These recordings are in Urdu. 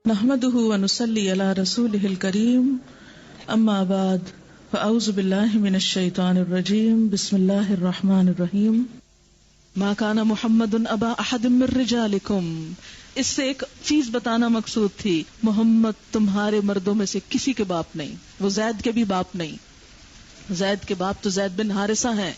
نحمده ونصلي على رسوله الكريم اما بعد فاعوذ بالله من الشیطان الرجیم بسم اللہ الرحمن الرحیم ما كان محمد ابا احد من رجالکم. اس سے ایک چیز بتانا مقصود تھی، محمد تمہارے مردوں میں سے کسی کے باپ نہیں، وہ زید کے بھی باپ نہیں. زید کے باپ تو زید بن حارثہ ہیں،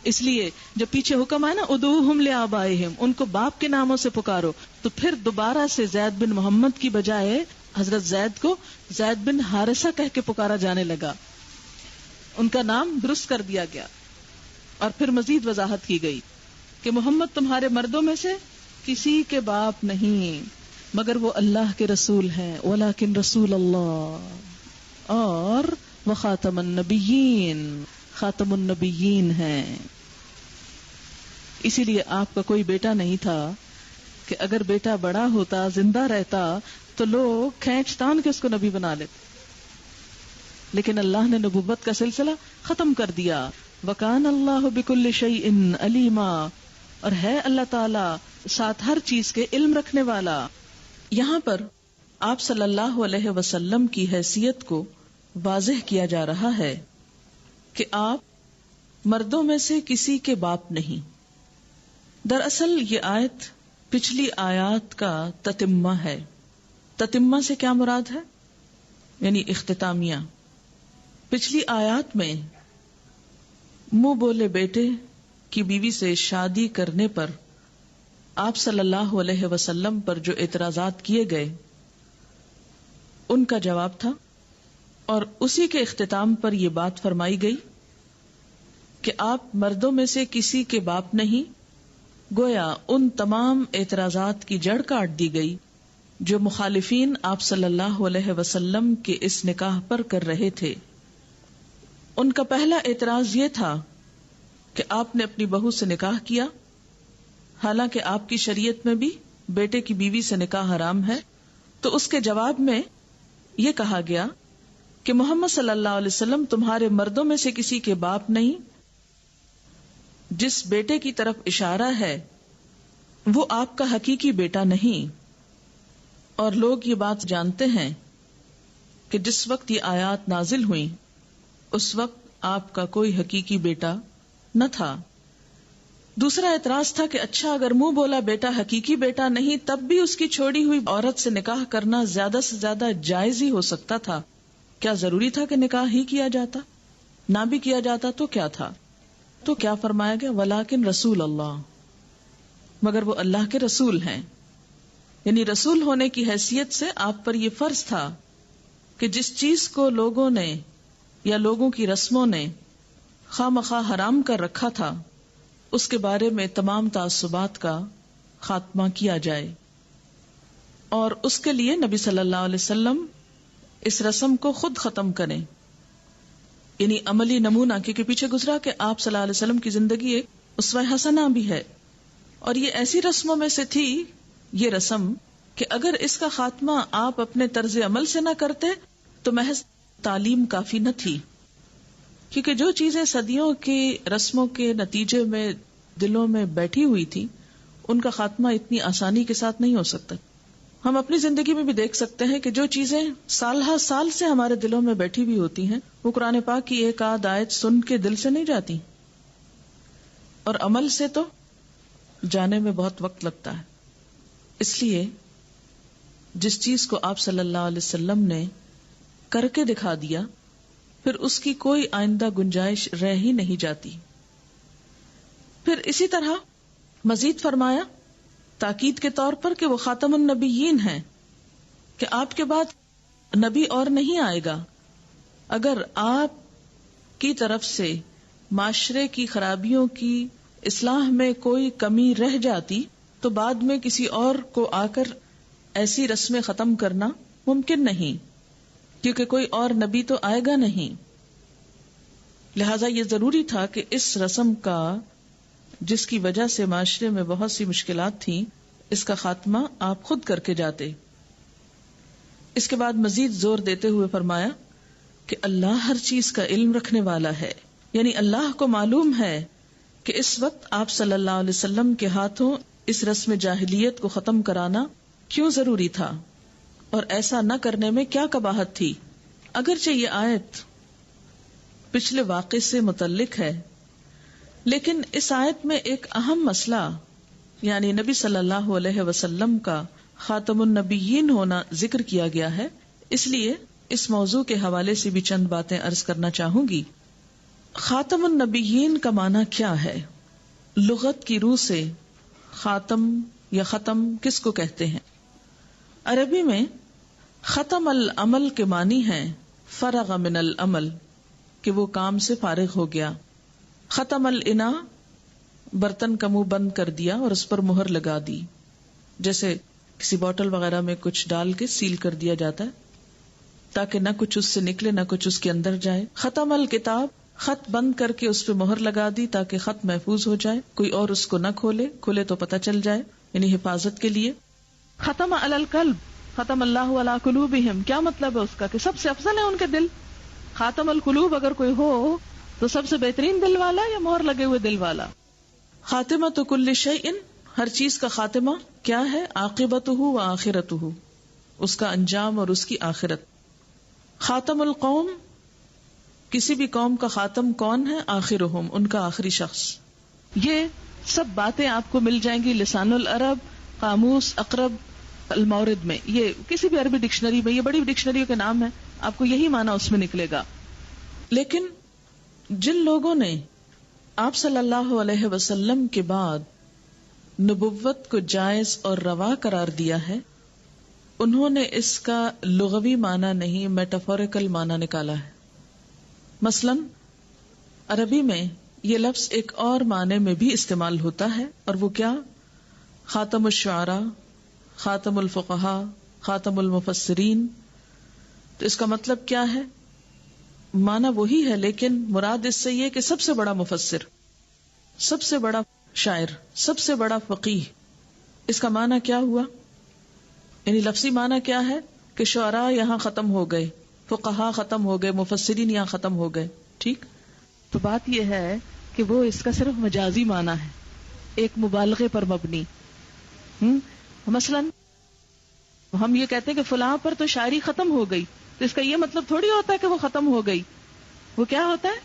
اس لیے جب پیچھے حکم ہے نا ادعوہم لآبائہم، ان کو باپ کے ناموں سے پکارو، تو پھر دوبارہ سے زید بن محمد کی بجائے حضرت زید کو زید بن حارثہ کہہ کے پکارا جانے لگا، ان کا نام درست کر دیا گیا. اور پھر مزید وضاحت کی گئی کہ محمد تمہارے مردوں میں سے کسی کے باپ نہیں مگر وہ اللہ کے رسول ہیں، ولیکن رسول اللہ، اور وخاتم النبیین، خاتم النبیین ہیں. اسی لیے آپ کا کوئی بیٹا نہیں تھا کہ اگر بیٹا بڑا ہوتا، زندہ رہتا، تو لوگ کھینچ تان کے اس کو نبی بنا لیتے، لیکن اللہ نے نبوت کا سلسلہ ختم کر دیا. وکان اللہ بکل شیء علیما، اور ہے اللہ تعالی ساتھ ہر چیز کے علم رکھنے والا. یہاں پر آپ صلی اللہ علیہ وسلم کی حیثیت کو واضح کیا جا رہا ہے کہ آپ مردوں میں سے کسی کے باپ نہیں. دراصل یہ آیت پچھلی آیات کا تتمہ ہے. تتمہ سے کیا مراد ہے؟ یعنی اختتامیہ. پچھلی آیات میں منہ بولے بیٹے کی بیوی سے شادی کرنے پر آپ صلی اللہ علیہ وسلم پر جو اعتراضات کیے گئے ان کا جواب تھا، اور اسی کے اختتام پر یہ بات فرمائی گئی کہ آپ مردوں میں سے کسی کے باپ نہیں. گویا ان تمام اعتراضات کی جڑ کاٹ دی گئی جو مخالفین آپ صلی اللہ علیہ وسلم کے اس نکاح پر کر رہے تھے. ان کا پہلا اعتراض یہ تھا کہ آپ نے اپنی بہو سے نکاح کیا، حالانکہ آپ کی شریعت میں بھی بیٹے کی بیوی سے نکاح حرام ہے. تو اس کے جواب میں یہ کہا گیا کہ محمد صلی اللہ علیہ وسلم تمہارے مردوں میں سے کسی کے باپ نہیں. جس بیٹے کی طرف اشارہ ہے وہ آپ کا حقیقی بیٹا نہیں، اور لوگ یہ بات جانتے ہیں کہ جس وقت یہ آیات نازل ہوئی اس وقت آپ کا کوئی حقیقی بیٹا نہ تھا. دوسرا اعتراض تھا کہ اچھا اگر منہ بولا بیٹا حقیقی بیٹا نہیں، تب بھی اس کی چھوڑی ہوئی عورت سے نکاح کرنا زیادہ سے زیادہ جائز ہی ہو سکتا تھا. کیا ضروری تھا کہ نکاح ہی کیا جاتا؟ نہ بھی کیا جاتا تو کیا تھا؟ تو کیا فرمایا گیا؟ ولیکن رسول اللہ، مگر وہ اللہ کے رسول ہیں. یعنی رسول ہونے کی حیثیت سے آپ پر یہ فرض تھا کہ جس چیز کو لوگوں نے یا لوگوں کی رسموں نے خواہ مخواہ حرام کر رکھا تھا اس کے بارے میں تمام تعصبات کا خاتمہ کیا جائے. اور اس کے لیے نبی صلی اللہ علیہ وسلم اس رسم کو خود ختم کریں. یعنی عملی نمونہ، کیونکہ پیچھے گزرا کہ آپ صلی اللہ علیہ وسلم کی زندگی ایک اسوہ حسنہ بھی ہے، اور یہ ایسی رسموں میں سے تھی یہ رسم کہ اگر اس کا خاتمہ آپ اپنے طرز عمل سے نہ کرتے تو محض تعلیم کافی نہ تھی. کیونکہ جو چیزیں صدیوں کی رسموں کے نتیجے میں دلوں میں بیٹھی ہوئی تھی ان کا خاتمہ اتنی آسانی کے ساتھ نہیں ہو سکتا. ہم اپنی زندگی میں بھی دیکھ سکتے ہیں کہ جو چیزیں سال ہر سال سے ہمارے دلوں میں بیٹھی ہوئی ہوتی ہیں وہ قرآن پاک کی ایک آدھ آیت سن کے دل سے نہیں جاتی، اور عمل سے تو جانے میں بہت وقت لگتا ہے. اس لیے جس چیز کو آپ صلی اللہ علیہ وسلم نے کر کے دکھا دیا پھر اس کی کوئی آئندہ گنجائش رہ ہی نہیں جاتی. پھر اسی طرح مزید فرمایا تاکید کے طور پر کہ وہ خاتم النبیین ہیں، کہ آپ کے بعد نبی اور نہیں آئے گا. اگر آپ کی طرف سے معاشرے کی خرابیوں کی اصلاح میں کوئی کمی رہ جاتی تو بعد میں کسی اور کو آ کر ایسی رسمیں ختم کرنا ممکن نہیں، کیونکہ کوئی اور نبی تو آئے گا نہیں. لہذا یہ ضروری تھا کہ اس رسم کا، جس کی وجہ سے معاشرے میں بہت سی مشکلات تھیں، اس کا خاتمہ آپ خود کر کے جاتے. اس کے بعد مزید زور دیتے ہوئے فرمایا کہ اللہ ہر چیز کا علم رکھنے والا ہے. یعنی اللہ کو معلوم ہے کہ اس وقت آپ صلی اللہ علیہ وسلم کے ہاتھوں اس رسم جاہلیت کو ختم کرانا کیوں ضروری تھا. اور ایسا نہ کرنے میں کیا قباحت تھی؟ اگرچہ یہ آیت پچھلے واقعے سے متعلق ہے، لیکن اس آیت میں ایک اہم مسئلہ یعنی نبی صلی اللہ علیہ وسلم کا خاتم النبیین ہونا ذکر کیا گیا ہے. اس لیے اس موضوع کے حوالے سے بھی چند باتیں عرض کرنا چاہوں گی. خاتم النبیین کا معنی کیا ہے؟ لغت کی روح سے خاتم یا ختم کس کو کہتے ہیں؟ عربی میں ختم العمل کے معنی ہیں فرغ من العمل، کہ وہ کام سے فارغ ہو گیا. ختم الاناء، برتن کا منہ بند کر دیا اور اس پر مہر لگا دی، جیسے کسی بوتل وغیرہ میں کچھ ڈال کے سیل کر دیا جاتا ہے تاکہ نہ کچھ اس سے نکلے نہ کچھ اس کے اندر جائے. ختم الکتاب، خط بند کر کے اس پہ مہر لگا دی تاکہ خط محفوظ ہو جائے، کوئی اور اس کو نہ کھولے تو پتہ چل جائے، یعنی حفاظت کے لیے. ختم علی القلب، ختم اللہ علی قلوبہم، کیا مطلب ہے اس کا؟ کہ سب سے افضل ہے ان کے دل. خاتم القلوب اگر کوئی ہو تو سب سے بہترین دل والا یا مہر لگے ہوئے دل والا. خاتمۃ کل شیء، ہر چیز کا خاتمہ کیا ہے؟ عاقبتہ و آخرتہ، اس کا انجام اور اس کی آخرت. خاتم القوم، کسی بھی قوم کا خاتم کون ہے؟ آخرہم، ان کا آخری شخص. یہ سب باتیں آپ کو مل جائیں گی لسان العرب، قاموس اقرب المورد میں. یہ کسی بھی عربی ڈکشنری میں، یہ بڑی ڈکشنریوں کے نام ہیں، آپ کو یہی معنی اس میں نکلے گا. لیکن جن لوگوں نے آپ صلی اللہ علیہ وسلم کے بعد نبوت کو جائز اور روا قرار دیا ہے، انہوں نے اس کا لغوی معنی نہیں، میٹافوریکل معنی نکالا ہے. مثلا عربی میں یہ لفظ ایک اور معنی میں بھی استعمال ہوتا ہے، اور وہ کیا؟ خاتم الشعراء، خاتم الفقہاء، خاتم المفسرین. تو اس کا مطلب کیا ہے؟ معنی وہی ہے، لیکن مراد اس سے یہ کہ سب سے بڑا مفسر، سب سے بڑا شاعر، سب سے بڑا فقیہ. اس کا معنی کیا ہوا؟ یعنی لفظی معنی کیا ہے کہ شعراء یہاں ختم ہو گئے، فقہاء ختم ہو گئے، مفسرین یہاں ختم ہو گئے. ٹھیک، تو بات یہ ہے کہ وہ اس کا صرف مجازی معنی ہے، ایک مبالغے پر مبنی. مثلا ہم یہ کہتے ہیں کہ فلاں پر تو شاعری ختم ہو گئی، تو اس کا یہ مطلب تھوڑی ہوتا ہے کہ وہ ختم ہو گئی. وہ کیا ہوتا ہے؟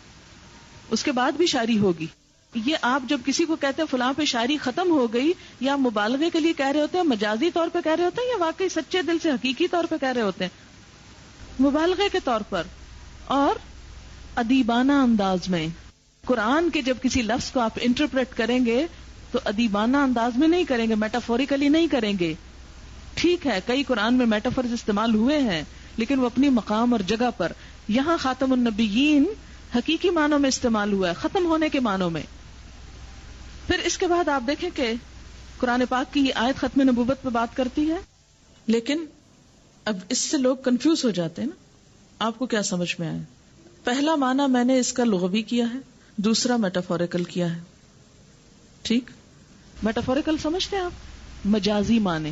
اس کے بعد بھی شاعری ہوگی. یہ آپ جب کسی کو کہتے ہیں فلاں پہ شاعری ختم ہو گئی، یا مبالغے کے لیے کہہ رہے ہوتے ہیں، مجازی طور پہ کہہ رہے ہوتے ہیں، یا واقعی سچے دل سے حقیقی طور پہ کہہ رہے ہوتے ہیں؟ مبالغے کے طور پر. اور ادیبانہ انداز میں قرآن کے جب کسی لفظ کو آپ انٹرپریٹ کریں گے تو ادیبانہ انداز میں نہیں کریں گے، میٹافوریکلی نہیں کریں گے. ٹھیک ہے، کئی قرآن میں میٹافورز استعمال ہوئے ہیں، لیکن وہ اپنی مقام اور جگہ پر. یہاں خاتم النبیین حقیقی معنوں میں استعمال ہوا ہے، ختم ہونے کے معنوں میں. پھر اس کے بعد آپ دیکھیں کہ قرآن پاک کی یہ آیت ختم نبوت پہ بات کرتی ہے، لیکن اب اس سے لوگ کنفیوز ہو جاتے ہیں نا. آپ کو کیا سمجھ میں آئے؟ پہلا معنی میں نے اس کا لغوی کیا ہے، دوسرا میٹافوریکل کیا ہے. ٹھیک، میٹافوریکل سمجھتے ہیں آپ؟ مجازی معنی.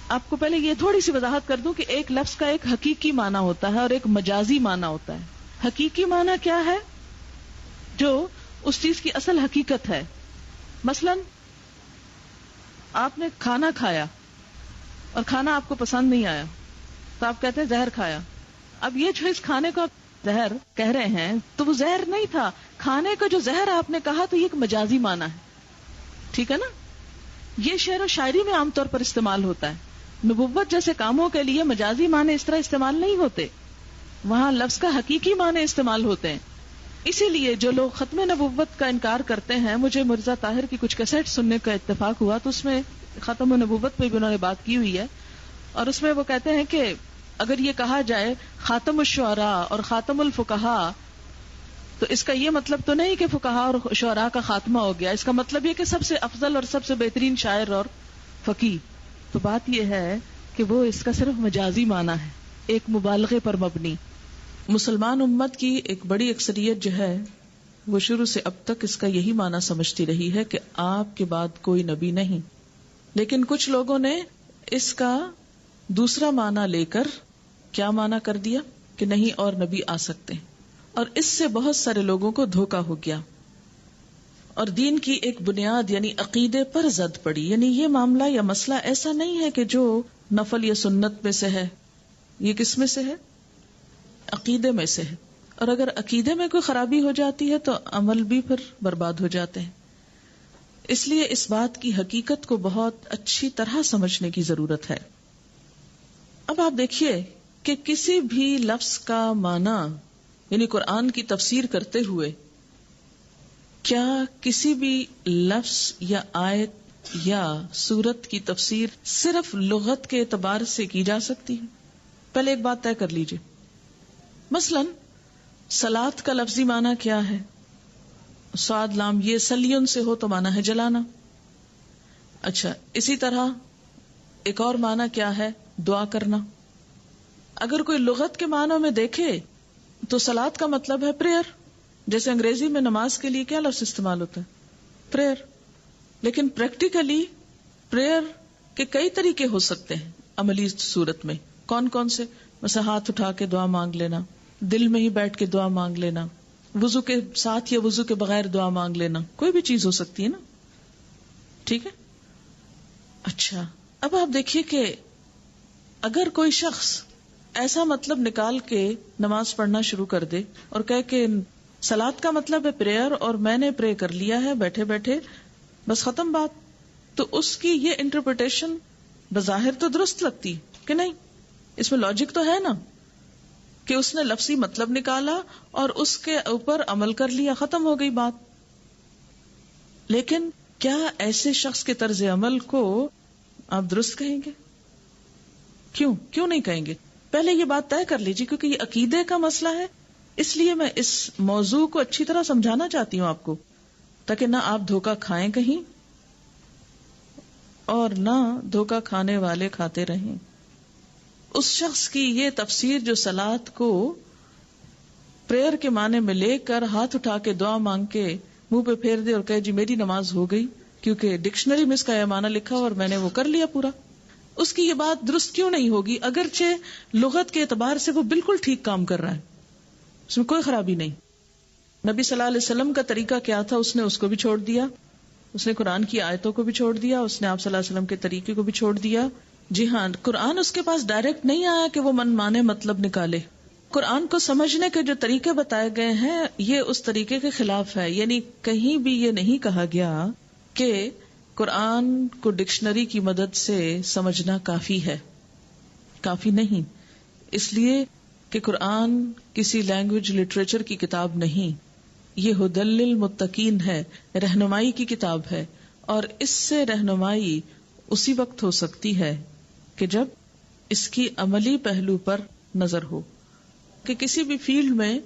آپ کو پہلے یہ تھوڑی سی وضاحت کر دوں کہ ایک لفظ کا ایک حقیقی معنی ہوتا ہے اور ایک مجازی معنی ہوتا ہے. حقیقی معنی کیا ہے؟ جو اس چیز کی اصل حقیقت ہے. مثلا آپ نے کھانا کھایا اور کھانا آپ کو پسند نہیں آیا، تو آپ کہتے ہیں زہر کھایا. اب یہ جو اس کھانے کو آپ زہر کہہ رہے ہیں تو وہ زہر نہیں تھا، کھانے کا جو زہر آپ نے کہا تو یہ ایک مجازی معنی ہے. ٹھیک ہے نا؟ یہ شعر و شاعری میں عام طور پر استعمال ہوتا ہے. نبوت جیسے کاموں کے لیے مجازی معنی اس طرح استعمال نہیں ہوتے، وہاں لفظ کا حقیقی معنی استعمال ہوتے ہیں. اسی لیے جو لوگ ختم نبوت کا انکار کرتے ہیں، مجھے مرزا طاہر کی کچھ کیسٹ سننے کا اتفاق ہوا تو اس میں ختم نبوت پہ بھی انہوں نے بات کی ہوئی ہے، اور اس میں وہ کہتے ہیں کہ اگر یہ کہا جائے خاتم الشعراء اور خاتم الفقہاء تو اس کا یہ مطلب تو نہیں کہ فقہاء اور شعراء کا خاتمہ ہو گیا، اس کا مطلب یہ کہ سب سے افضل اور سب سے بہترین شاعر اور فقیہ. تو بات یہ ہے کہ وہ اس کا صرف مجازی معنی ہے، ایک مبالغے پر مبنی. مسلمان امت کی ایک بڑی اکثریت جو ہے وہ شروع سے اب تک اس کا یہی معنی سمجھتی رہی ہے کہ آپ کے بعد کوئی نبی نہیں. لیکن کچھ لوگوں نے اس کا دوسرا معنی لے کر کیا معنی کر دیا کہ نہیں اور نبی آ سکتے ہیں، اور اس سے بہت سارے لوگوں کو دھوکا ہو گیا. اور دین کی ایک بنیاد یعنی عقیدے پر زد پڑی. یعنی یہ معاملہ یا مسئلہ ایسا نہیں ہے کہ جو نفل یا سنت میں سے ہے، یہ کس میں سے ہے؟ عقیدے میں سے ہے. اور اگر عقیدے میں کوئی خرابی ہو جاتی ہے تو عمل بھی پھر برباد ہو جاتے ہیں. اس لیے اس بات کی حقیقت کو بہت اچھی طرح سمجھنے کی ضرورت ہے. اب آپ دیکھیے کہ کسی بھی لفظ کا معنی یعنی قرآن کی تفسیر کرتے ہوئے کیا کسی بھی لفظ یا آیت یا سورت کی تفسیر صرف لغت کے اعتبار سے کی جا سکتی ہے؟ پہلے ایک بات طے کر لیجئے. مثلا صلاۃ کا لفظی معنی کیا ہے؟ صاد لام یہ سلیون سے ہو تو معنی ہے جلانا. اچھا، اسی طرح ایک اور معنی کیا ہے؟ دعا کرنا. اگر کوئی لغت کے معنوں میں دیکھے تو صلاۃ کا مطلب ہے پریئر. جیسے انگریزی میں نماز کے لیے کیا لفظ استعمال ہوتا ہے؟ پریئر. لیکن پریکٹیکلی پریئر کے کئی طریقے ہو سکتے ہیں عملی صورت میں. کون کون سے؟ مثلا ہاتھ اٹھا کے دعا مانگ لینا، دل میں ہی بیٹھ کے دعا مانگ لینا، وضو کے ساتھ یا وضو کے بغیر دعا مانگ لینا، کوئی بھی چیز ہو سکتی ہے نا. ٹھیک ہے. اچھا، اب آپ دیکھیے کہ اگر کوئی شخص ایسا مطلب نکال کے نماز پڑھنا شروع کر دے اور کہے کہ صلاۃ کا مطلب ہے پریئر اور میں نے پرے کر لیا ہے بیٹھے بیٹھے، بس ختم بات، تو اس کی یہ انٹرپریٹیشن بظاہر تو درست لگتی کہ نہیں؟ اس میں لاجک تو ہے نا کہ اس نے لفظی مطلب نکالا اور اس کے اوپر عمل کر لیا، ختم ہو گئی بات. لیکن کیا ایسے شخص کے طرز عمل کو آپ درست کہیں گے؟ کیوں نہیں کہیں گے؟ پہلے یہ بات طے کر لیجیے، کیونکہ یہ عقیدے کا مسئلہ ہے. اس لیے میں اس موضوع کو اچھی طرح سمجھانا چاہتی ہوں آپ کو، تاکہ نہ آپ دھوکہ کھائیں کہیں اور نہ دھوکہ کھانے والے کھاتے رہیں. اس شخص کی یہ تفسیر جو صلاۃ کو پریئر کے معنی میں لے کر ہاتھ اٹھا کے دعا مانگ کے منہ پہ پھیر دے اور کہے جی میری نماز ہو گئی کیونکہ ڈکشنری میں اس کا یہ معنی لکھا اور میں نے وہ کر لیا پورا، اس کی یہ بات درست کیوں نہیں ہوگی؟ اگرچہ لغت کے اعتبار سے وہ بالکل ٹھیک کام کر رہا ہے، اس میں کوئی خرابی نہیں. نبی صلی اللہ علیہ وسلم کا طریقہ کیا تھا؟ اس نے اس کو بھی چھوڑ دیا، اس نے قرآن کی آیتوں کو بھی چھوڑ دیا، اس نے آپ صلی اللہ علیہ وسلم کے طریقے کو بھی چھوڑ دیا. جی ہاں، قرآن اس کے پاس ڈائریکٹ نہیں آیا کہ وہ من مانے مطلب نکالے. قرآن کو سمجھنے کے جو طریقے بتائے گئے ہیں یہ اس طریقے کے خلاف ہے. یعنی کہیں بھی یہ نہیں کہا گیا کہ قرآن کو ڈکشنری کی مدد سے سمجھنا کافی ہے، کافی نہیں. اس لیے کہ قرآن کسی لینگویج لٹریچر کی کتاب نہیں، یہ ہدی للمتقین ہے، رہنمائی کی کتاب ہے. اور اس سے رہنمائی اسی وقت ہو سکتی ہے کہ جب اس کی عملی پہلو پر نظر ہو. کہ کسی بھی فیلڈ میں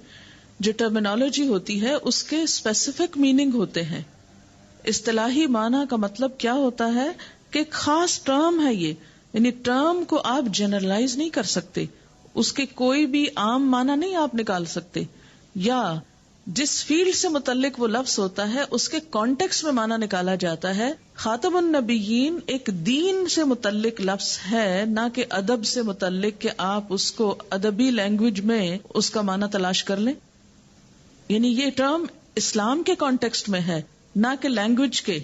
جو ٹرمینالوجی ہوتی ہے اس کے اسپیسیفک میننگ ہوتے ہیں. اصطلاحی معنی کا مطلب کیا ہوتا ہے کہ ایک خاص ٹرم ہے یہ، یعنی ٹرم کو آپ جنرلائز نہیں کر سکتے، اس کے کوئی بھی عام معنی نہیں آپ نکال سکتے. یا جس فیلڈ سے متعلق وہ لفظ ہوتا ہے اس کے کانٹیکس میں معنی نکالا جاتا ہے. خاتم النبیین ایک دین سے متعلق لفظ ہے، نہ کہ ادب سے متعلق کہ آپ اس کو ادبی لینگویج میں اس کا معنی تلاش کر لیں. یعنی یہ ٹرم اسلام کے کانٹیکسٹ میں ہے نہ کہ لینگویج کے.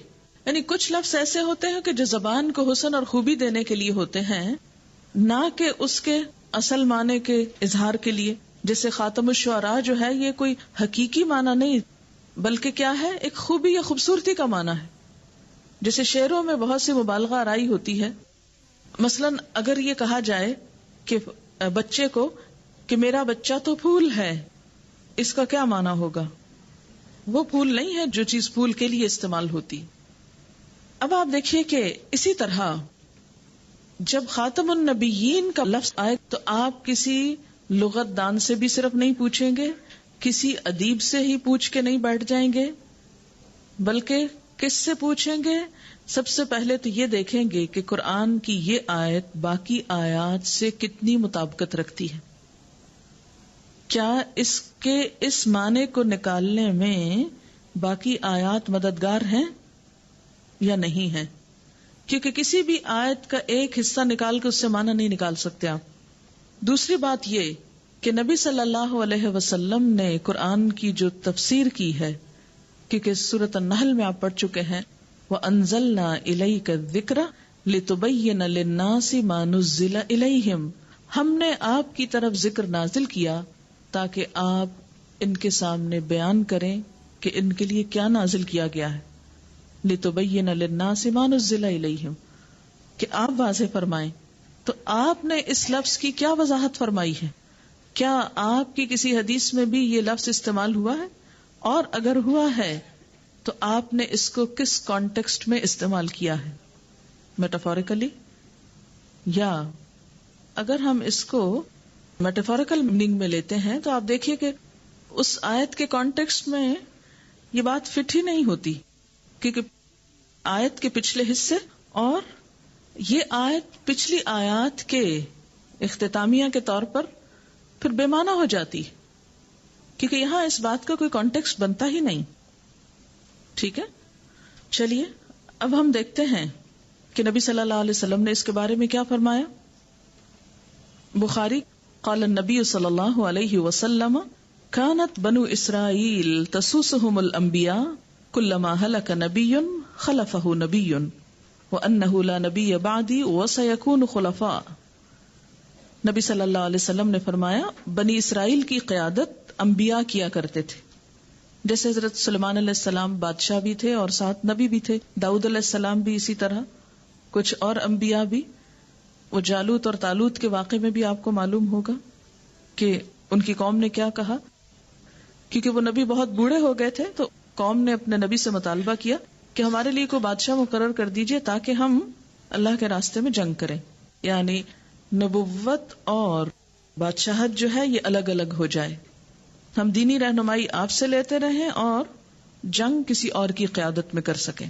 یعنی کچھ لفظ ایسے ہوتے ہیں کہ جو زبان کو حسن اور خوبی دینے کے لیے ہوتے ہیں، نہ کہ اس کے اصل معنی کے اظہار کے لیے. جیسے خاتم الشعراء جو ہے یہ کوئی حقیقی معنی نہیں بلکہ کیا ہے، ایک خوبی یا خوبصورتی کا معنی ہے. جیسے شعروں میں بہت سی مبالغہ آرائی ہوتی ہے. مثلا اگر یہ کہا جائے کہ بچے کو کہ میرا بچہ تو پھول ہے، اس کا کیا معنی ہوگا؟ وہ پھول نہیں ہے جو چیز پھول کے لیے استعمال ہوتی. اب آپ دیکھیے کہ اسی طرح جب خاتم النبیین کا لفظ آئے تو آپ کسی لغت دان سے بھی صرف نہیں پوچھیں گے، کسی ادیب سے ہی پوچھ کے نہیں بیٹھ جائیں گے، بلکہ کس سے پوچھیں گے؟ سب سے پہلے تو یہ دیکھیں گے کہ قرآن کی یہ آیت باقی آیات سے کتنی مطابقت رکھتی ہے. کیا اس کے اس معنی کو نکالنے میں باقی آیات مددگار ہیں یا نہیں ہیں؟ کیونکہ کسی بھی آیت کا ایک حصہ نکال کے اس سے معنی نہیں نکال سکتے آپ. دوسری بات یہ کہ نبی صلی اللہ علیہ وسلم نے قرآن کی جو تفسیر کی ہے کیونکہ سورۃ النحل میں آپ پڑھ چکے ہیں وَأَنزَلْنَا إِلَيْكَ الذِّكْرَ لِتُبَيِّنَ لِلنَّاسِ مَا نُزِّلَ إِلَيْهِمْ، ہم نے آپ کی طرف ذکر نازل کیا تاکہ آپ ان کے سامنے بیان کریں کہ ان کے لیے کیا نازل کیا گیا ہے. لِتُبَيِّنَ لِلنَّاسِ مَا نُزِّلَ إِلَيْهِمْ، کہ آپ واضح فرمائیں. تو آپ نے اس لفظ کی کیا وضاحت فرمائی ہے؟ کیا آپ کی کسی حدیث میں بھی یہ لفظ استعمال ہوا ہے؟ اور اگر ہوا ہے تو آپ نے اس کو کس کانٹیکسٹ میں استعمال کیا ہے؟ میٹافوریکلی، یا اگر ہم اس کو میٹافوریکل میننگ میں لیتے ہیں تو آپ دیکھیے کہ اس آیت کے کانٹیکسٹ میں یہ بات فٹ ہی نہیں ہوتی، کیونکہ آیت کے پچھلے حصے اور یہ آیت پچھلی آیات کے اختتامیہ کے طور پر پھر بے معنی ہو جاتی، کیونکہ یہاں اس بات کا کوئی کانٹیکسٹ بنتا ہی نہیں. ٹھیک ہے، چلیے اب ہم دیکھتے ہیں کہ نبی صلی اللہ علیہ وسلم نے اس کے بارے میں کیا فرمایا. بخاری قال النبی صلی اللہ علیہ وسلم كانت بنو اسرائیل تسوسهم الانبیاء كلما هلك نبی خلفه نبی وانه لا نبی بعدی وسيكون خلفاء. نبی صلی اللہ علیہ وسلم نے فرمایا بنی اسرائیل کی قیادت انبیاء کیا کرتے تھے. جیسے حضرت سلیمان علیہ السلام بادشاہ بھی تھے اور ساتھ نبی بھی تھے، داؤد علیہ السلام بھی اسی طرح، کچھ اور انبیاء بھی. وہ جالوت اور طالوت کے واقعے میں بھی آپ کو معلوم ہوگا کہ ان کی قوم نے کیا کہا، کیونکہ وہ نبی بہت بوڑھے ہو گئے تھے تو قوم نے اپنے نبی سے مطالبہ کیا کہ ہمارے لیے کوئی بادشاہ مقرر کر دیجئے تاکہ ہم اللہ کے راستے میں جنگ کریں. یعنی نبوت اور بادشاہت جو ہے یہ الگ الگ ہو جائے، ہم دینی رہنمائی آپ سے لیتے رہیں اور جنگ کسی اور کی قیادت میں کر سکیں.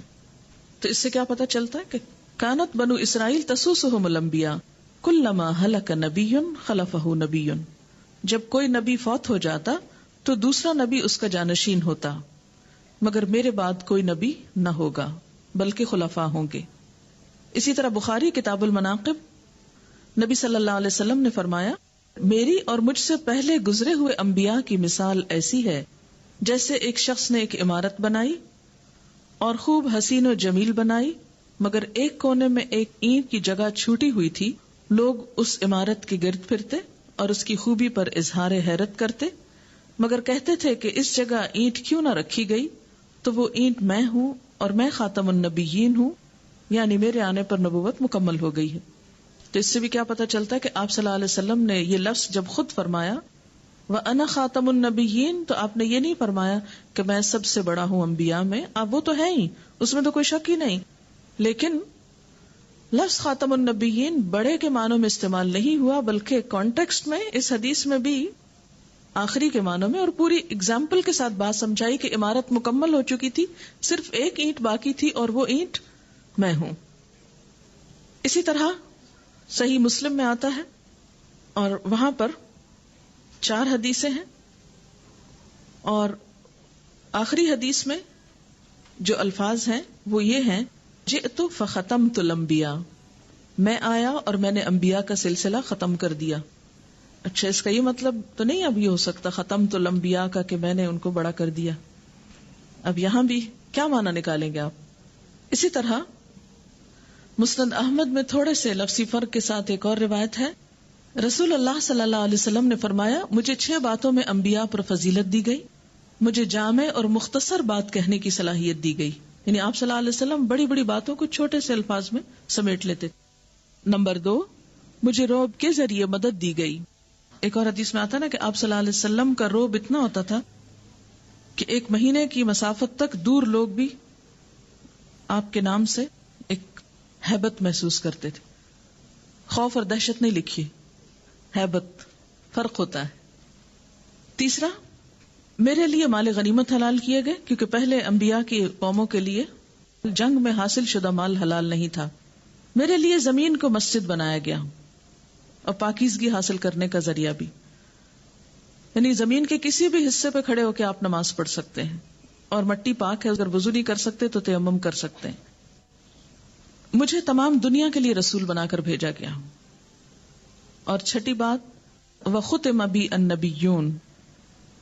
تو اس سے کیا پتہ چلتا ہے کہ کانت بنو اسرائیل تسوسهم الانبیاء کلما ہلک نبی خلفہ نبی، جب کوئی نبی فوت ہو جاتا تو دوسرا نبی اس کا جانشین ہوتا، مگر میرے بعد کوئی نبی نہ ہوگا بلکہ خلفاء ہوں گے. اسی طرح بخاری کتاب المناقب نبی صلی اللہ علیہ وسلم نے فرمایا میری اور مجھ سے پہلے گزرے ہوئے انبیاء کی مثال ایسی ہے جیسے ایک شخص نے ایک عمارت بنائی اور خوب حسین و جمیل بنائی، مگر ایک کونے میں ایک اینٹ کی جگہ چھوٹی ہوئی تھی. لوگ اس عمارت کے گرد پھرتے اور اس کی خوبی پر اظہار حیرت کرتے، مگر کہتے تھے کہ اس جگہ اینٹ کیوں نہ رکھی گئی؟ تو وہ اینٹ میں ہوں اور میں خاتم النبیین ہوں، یعنی میرے آنے پر نبوت مکمل ہو گئی ہے. تو اس سے بھی کیا پتہ چلتا ہے کہ آپ صلی اللہ علیہ وسلم نے یہ لفظ جب خود فرمایا وَأَنَا خَاتَمُ النَّبِيِّينَ، تو آپ نے یہ نہیں فرمایا کہ میں سب سے بڑا ہوں انبیاء میں، اب وہ تو ہے ہی، اس میں تو کوئی شک ہی نہیں، لیکن لفظ خاتم النبیین بڑے کے معنوں میں استعمال نہیں ہوا، بلکہ کانٹیکسٹ میں اس حدیث میں بھی آخری کے معنوں میں، اور پوری اگزامپل کے ساتھ بات سمجھائی کہ عمارت مکمل ہو چکی تھی، صرف ایک اینٹ باقی تھی اور وہ اینٹ میں ہوں. اسی طرح صحیح مسلم میں آتا ہے اور وہاں پر 4 حدیثیں ہیں، اور آخری حدیث میں جو الفاظ ہیں وہ یہ ہیں جئت فختمت الانبیاء، میں آیا اور میں نے انبیاء کا سلسلہ ختم کر دیا. اچھا، اس کا یہ مطلب تو نہیں اب یہ ہو سکتا ختمت الانبیاء کا کہ میں نے ان کو بڑا کر دیا. اب یہاں بھی کیا معنی نکالیں گے آپ؟ اسی طرح مسند احمد میں تھوڑے سے لفظی فرق کے ساتھ ایک اور روایت ہے، رسول اللہ صلی اللہ علیہ وسلم نے فرمایا مجھے 6 باتوں میں انبیاء پر فضیلت دی گئی، مجھے جامع اور مختصر بات کہنے کی صلاحیت دی گئی. یعنی آپ صلی اللہ علیہ وسلم بڑی بڑی باتوں کو چھوٹے سے الفاظ میں سمیٹ لیتے. نمبر 2، مجھے رعب کے ذریعے مدد دی گئی. ایک اور حدیث میں آتا نا کہ آپ صلی اللہ علیہ وسلم کا رعب اتنا ہوتا تھا کہ 1 مہینے کی مسافت تک دور لوگ بھی آپ کے نام سے ایک ہیبت محسوس کرتے تھے. خوف اور دہشت نہیں لکھی، ہیبت، فرق ہوتا ہے. تیسرا، میرے لیے مال غنیمت حلال کیے گئے کیونکہ پہلے انبیاء کی قوموں کے لیے جنگ میں حاصل شدہ مال حلال نہیں تھا. میرے لیے زمین کو مسجد بنایا گیا اور پاکیزگی حاصل کرنے کا ذریعہ بھی، یعنی زمین کے کسی بھی حصے پہ کھڑے ہو کے آپ نماز پڑھ سکتے ہیں، اور مٹی پاک ہے، اگر وضو نہیں کر سکتے تو تیمم کر سکتے ہیں. مجھے تمام دنیا کے لیے رسول بنا کر بھیجا گیا. اور چھٹی بات، وختم بی النبیون،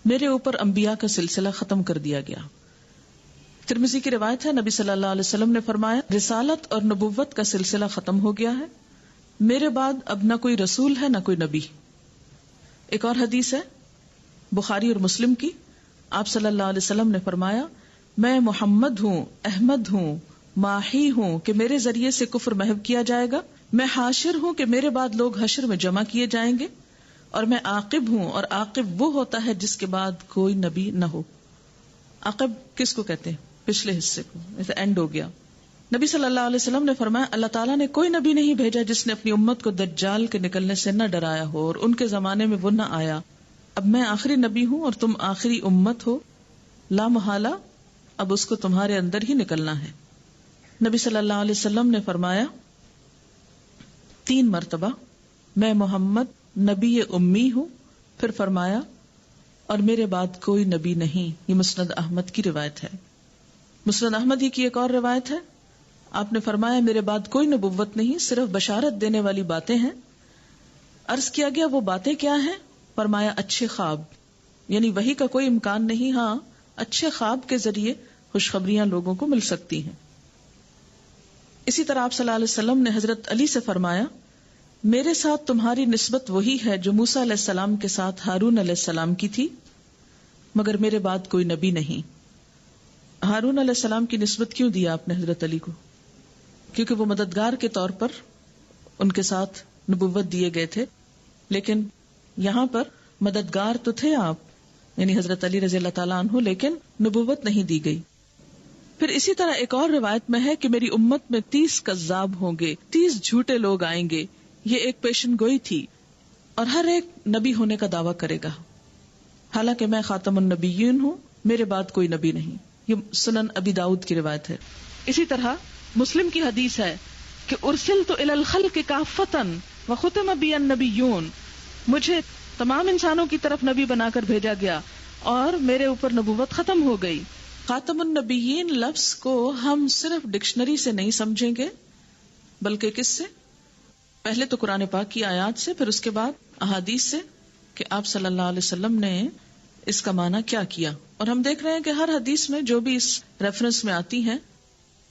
میرے اوپر انبیاء کا سلسلہ ختم کر دیا گیا. ترمذی کی روایت ہے، نبی صلی اللہ علیہ وسلم نے فرمایا، رسالت اور نبوت کا سلسلہ ختم ہو گیا ہے، میرے بعد اب نہ کوئی رسول ہے نہ کوئی نبی۔ ایک اور حدیث ہے بخاری اور مسلم کی، آپ صلی اللہ علیہ وسلم نے فرمایا، میں محمد ہوں، احمد ہوں، ماہی ہوں کہ میرے ذریعے سے کفر محو کیا جائے گا، میں حاشر ہوں کہ میرے بعد لوگ حشر میں جمع کیے جائیں گے، اور میں عاقب ہوں، اور عاقب وہ ہوتا ہے جس کے بعد کوئی نبی نہ ہو۔ عاقب کس کو کہتے ہیں؟ پچھلے حصے کو، جیسے اینڈ ہو گیا۔ نبی صلی اللہ علیہ وسلم نے فرمایا، اللہ تعالیٰ نے کوئی نبی نہیں بھیجا جس نے اپنی امت کو دجال کے نکلنے سے نہ ڈرایا ہو اور ان کے زمانے میں وہ نہ آیا۔ اب میں آخری نبی ہوں اور تم آخری امت ہو، لا محالہ اب اس کو تمہارے اندر ہی نکلنا ہے۔ نبی صلی اللہ علیہ وسلم نے فرمایا 3 مرتبہ، میں محمد نبی امی ہوں، پھر فرمایا اور میرے بعد کوئی نبی نہیں۔ یہ مسند احمد کی روایت ہے۔ مسند احمد ہی کی ایک اور روایت ہے، آپ نے فرمایا میرے بعد کوئی نبوت نہیں، صرف بشارت دینے والی باتیں ہیں۔ عرض کیا گیا وہ باتیں کیا ہیں؟ فرمایا اچھے خواب، یعنی وحی کا کوئی امکان نہیں، ہاں اچھے خواب کے ذریعے خوشخبریاں لوگوں کو مل سکتی ہیں۔ اسی طرح آپ صلی اللہ علیہ وسلم نے حضرت علی سے فرمایا، میرے ساتھ تمہاری نسبت وہی ہے جو موسیٰ علیہ السلام کے ساتھ ہارون علیہ السلام کی تھی، مگر میرے بعد کوئی نبی نہیں۔ ہارون علیہ السلام کی نسبت کیوں دیا آپ نے حضرت علی کو؟ کیونکہ وہ مددگار کے طور پر ان کے ساتھ نبوت دیے گئے تھے، لیکن یہاں پر مددگار تو تھے آپ، یعنی حضرت علی رضی اللہ تعالیٰ عنہ، لیکن نبوت نہیں دی گئی۔ پھر اسی طرح ایک اور روایت میں ہے کہ میری امت میں 30 کذاب ہوں گے، 30 جھوٹے لوگ آئیں گے۔ یہ ایک پیشن گوئی تھی، اور ہر ایک نبی ہونے کا دعویٰ کرے گا، حالانکہ میں خاتم النبیین ہوں، میرے بعد کوئی نبی نہیں۔ یہ سنن ابی داؤد کی روایت ہے۔ اسی طرح مسلم کی حدیث ہے کہ ارسلت الی الخلق کافۃ وختم بی النبیون، مجھے تمام انسانوں کی طرف نبی بنا کر بھیجا گیا اور میرے اوپر نبوت ختم ہو گئی۔ خاتم النبیین لفظ کو ہم صرف ڈکشنری سے نہیں سمجھیں گے، بلکہ کس سے؟ پہلے تو قرآن پاک کی آیات سے، پھر اس کے بعد احادیث سے کہ آپ صلی اللہ علیہ وسلم نے اس کا معنی کیا کیا۔ اور ہم دیکھ رہے ہیں کہ ہر حدیث میں جو بھی اس ریفرنس میں آتی ہیں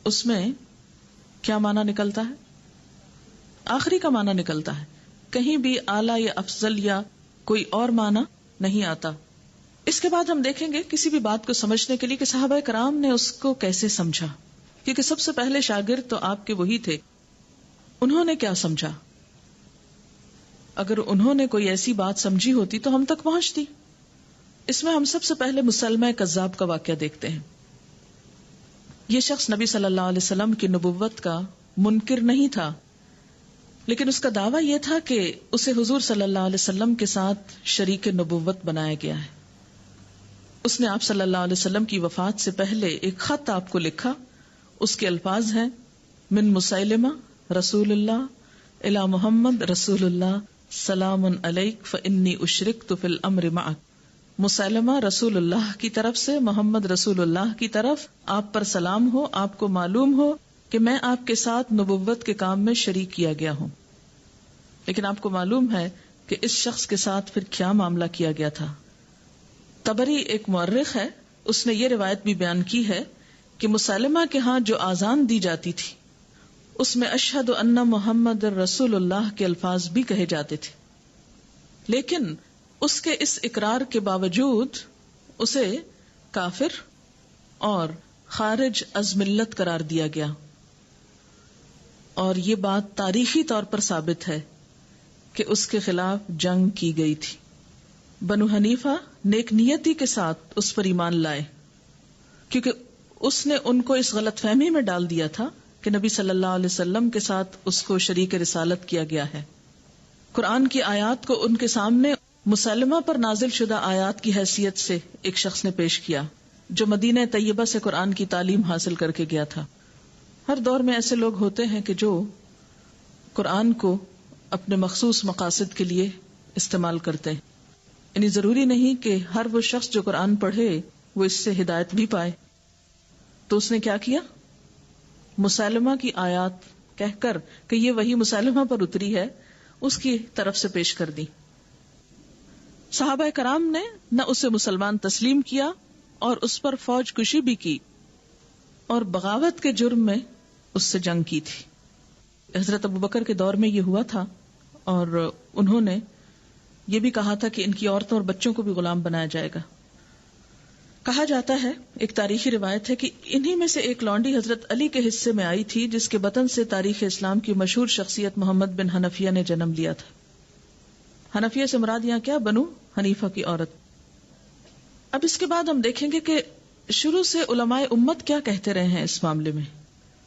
اس میں کیا معنی نکلتا ہے؟ آخری کا معنی نکلتا ہے، کہیں بھی اعلیٰ یا افضل یا کوئی اور معنی نہیں آتا۔ اس کے بعد ہم دیکھیں گے کسی بھی بات کو سمجھنے کے لیے کہ صحابہ کرام نے اس کو کیسے سمجھا، کیونکہ سب سے پہلے شاگرد تو آپ کے وہی تھے۔ انہوں نے کیا سمجھا؟ اگر انہوں نے کوئی ایسی بات سمجھی ہوتی تو ہم تک پہنچتی۔ اس میں ہم سب سے پہلے مسلمہ کذاب کا واقعہ دیکھتے ہیں۔ یہ شخص نبی صلی اللہ علیہ وسلم کی نبوت کا منکر نہیں تھا، لیکن اس کا دعویٰ یہ تھا کہ اسے حضور صلی اللہ علیہ وسلم کے ساتھ شریک نبوت بنایا گیا ہے۔ اس نے آپ صلی اللہ علیہ وسلم کی وفات سے پہلے ایک خط آپ کو لکھا، اس کے الفاظ ہیں، من مسیلمہ رسول اللہ الی محمد رسول اللہ سلام علیک فانی اشرکت فی الامر معک۔ مسلمہ رسول اللہ کی طرف سے محمد رسول اللہ کی طرف آپ پر سلام ہو، آپ کو معلوم ہو کہ میں آپ کے ساتھ نبوت کے کام میں شریک کیا گیا ہوں۔ لیکن آپ کو معلوم ہے کہ اس شخص کے ساتھ پھر کیا معاملہ کیا گیا تھا۔ طبری ایک مورخ ہے، اس نے یہ روایت بھی بیان کی ہے کہ مسلمہ کے ہاں جو آذان دی جاتی تھی اس میں اشہد ان محمد رسول اللہ کے الفاظ بھی کہے جاتے تھے، لیکن اس کے اس اقرار کے باوجود اسے کافر اور خارج از ملت قرار دیا گیا، اور یہ بات تاریخی طور پر ثابت ہے کہ اس کے خلاف جنگ کی گئی تھی۔ بنو حنیفہ نیک نیتی کے ساتھ اس پر ایمان لائے، کیونکہ اس نے ان کو اس غلط فہمی میں ڈال دیا تھا کہ نبی صلی اللہ علیہ وسلم کے ساتھ اس کو شریک رسالت کیا گیا ہے۔ قرآن کی آیات کو ان کے سامنے مسلمہ پر نازل شدہ آیات کی حیثیت سے ایک شخص نے پیش کیا جو مدینہ طیبہ سے قرآن کی تعلیم حاصل کر کے گیا تھا۔ ہر دور میں ایسے لوگ ہوتے ہیں کہ جو قرآن کو اپنے مخصوص مقاصد کے لیے استعمال کرتے ہیں، یعنی ضروری نہیں کہ ہر وہ شخص جو قرآن پڑھے وہ اس سے ہدایت بھی پائے۔ تو اس نے کیا کیا؟ مسلمہ کی آیات کہہ کر کہ یہ وہی مسلمہ پر اتری ہے اس کی طرف سے پیش کر دی۔ صحابہ کرام نے نہ اسے مسلمان تسلیم کیا اور اس پر فوج کشی بھی کی، اور بغاوت کے جرم میں اس سے جنگ کی تھی. حضرت ابوبکر کے دور میں یہ ہوا تھا، اور انہوں نے یہ بھی کہا تھا کہ ان کی عورتوں اور بچوں کو بھی غلام بنایا جائے گا. کہا جاتا ہے، ایک تاریخی روایت ہے کہ انہی میں سے ایک لونڈی حضرت علی کے حصے میں آئی تھی، جس کے بطن سے تاریخ اسلام کی مشہور شخصیت محمد بن حنفیہ نے جنم لیا تھا. حنفیہ سے مراد یہاں کیا؟ بنو حنیفہ کی عورت. اب اس کے بعد ہم دیکھیں گے کہ شروع سے علماء امت کیا کہتے رہے ہیں اس معاملے میں.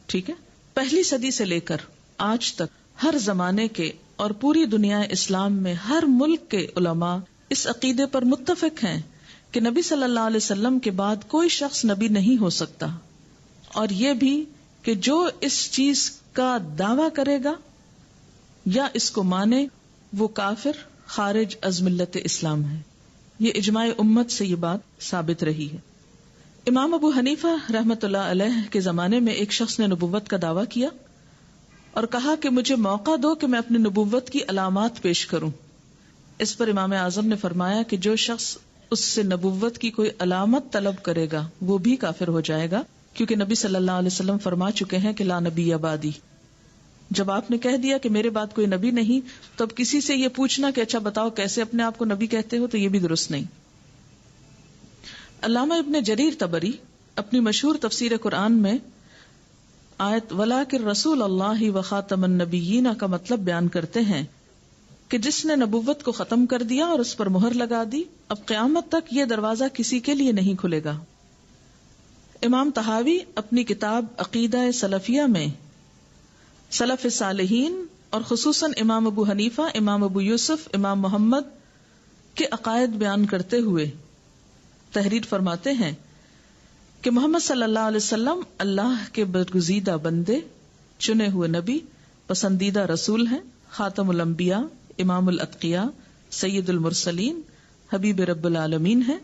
ٹھیک ہے، پہلی صدی سے لے کر آج تک ہر زمانے کے اور پوری دنیا اسلام میں ہر ملک کے علماء اس عقیدے پر متفق ہیں کہ نبی صلی اللہ علیہ وسلم کے بعد کوئی شخص نبی نہیں ہو سکتا، اور یہ بھی کہ جو اس چیز کا دعویٰ کرے گا یا اس کو مانے وہ کافر خارج از ملت اسلام ہے. یہ اجماع امت سے یہ بات ثابت رہی ہے. امام ابو حنیفہ رحمۃ اللہ علیہ کے زمانے میں ایک شخص نے نبوت کا دعویٰ کیا اور کہا کہ مجھے موقع دو کہ میں اپنی نبوت کی علامات پیش کروں. اس پر امام اعظم نے فرمایا کہ جو شخص اس سے نبوت کی کوئی علامت طلب کرے گا وہ بھی کافر ہو جائے گا، کیونکہ نبی صلی اللہ علیہ وسلم فرما چکے ہیں کہ لا نبی بعدی. جب آپ نے کہہ دیا کہ میرے بعد کوئی نبی نہیں، تو اب کسی سے یہ پوچھنا کہ اچھا بتاؤ کیسے اپنے آپ کو نبی کہتے ہو، تو یہ بھی درست نہیں. علامہ ابن جریر طبری اپنی مشہور تفسیر قرآن میں آیت وَلَٰكِن رَسُولَ اللَّهِ وَخَاتَمَ النَّبِيِّينَ کا مطلب بیان کرتے ہیں کہ جس نے نبوت کو ختم کر دیا اور اس پر مہر لگا دی، اب قیامت تک یہ دروازہ کسی کے لیے نہیں کھلے گا. امام طحاوی اپنی کتاب عقیدہ سلفیہ میں سلف صالحین اور خصوصاً امام ابو حنیفہ، امام ابو یوسف، امام محمد کے عقائد بیان کرتے ہوئے تحریر فرماتے ہیں کہ محمد صلی اللہ علیہ وسلم اللہ کے برگزیدہ بندے، چنے ہوئے نبی، پسندیدہ رسول ہیں، خاتم الانبیاء، امام الاتقیاء، سید المرسلین، حبیب رب العالمین ہیں.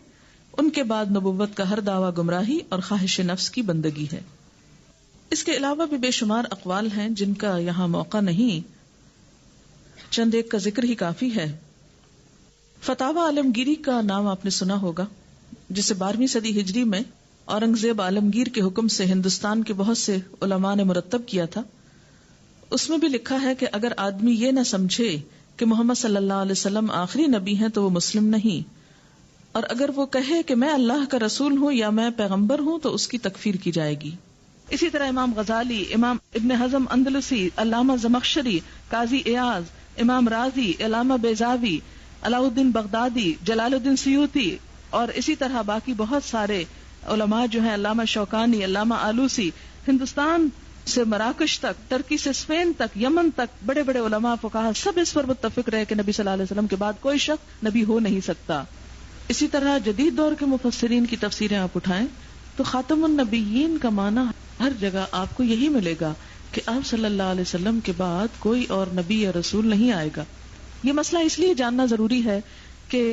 ان کے بعد نبوت کا ہر دعویٰ گمراہی اور خواہش نفس کی بندگی ہے. اس کے علاوہ بھی بے شمار اقوال ہیں جن کا یہاں موقع نہیں، چند ایک کا ذکر ہی کافی ہے. فتاوی عالمگیری کا نام آپ نے سنا ہوگا، جسے 12ویں صدی ہجری میں اورنگزیب عالمگیر کے حکم سے ہندوستان کے بہت سے علماء نے مرتب کیا تھا. اس میں بھی لکھا ہے کہ اگر آدمی یہ نہ سمجھے کہ محمد صلی اللہ علیہ وسلم آخری نبی ہیں تو وہ مسلم نہیں، اور اگر وہ کہے کہ میں اللہ کا رسول ہوں یا میں پیغمبر ہوں تو اس کی تکفیر کی جائے گی. اسی طرح امام غزالی، امام ابن حزم اندلسی، علامہ زمخشری، قاضی ایاز، امام رازی، علامہ بیضاوی، علاء الدین بغدادی، جلال الدین سیوطی، اور اسی طرح باقی بہت سارے علماء جو ہیں، علامہ شوکانی، علامہ آلوسی، ہندوستان سے مراکش تک، ترکی سے اسپین تک، یمن تک بڑے بڑے علماء فقہا سب اس پر متفق رہے کہ نبی صلی اللہ علیہ وسلم کے بعد کوئی شخص نبی ہو نہیں سکتا. اسی طرح جدید دور کے مفسرین کی تفسیریں آپ اٹھائیں تو خاتم النبیین کا معنی ہر جگہ آپ کو یہی ملے گا کہ آپ صلی اللہ علیہ وسلم کے بعد کوئی اور نبی یا رسول نہیں آئے گا. یہ مسئلہ اس لیے جاننا ضروری ہے کہ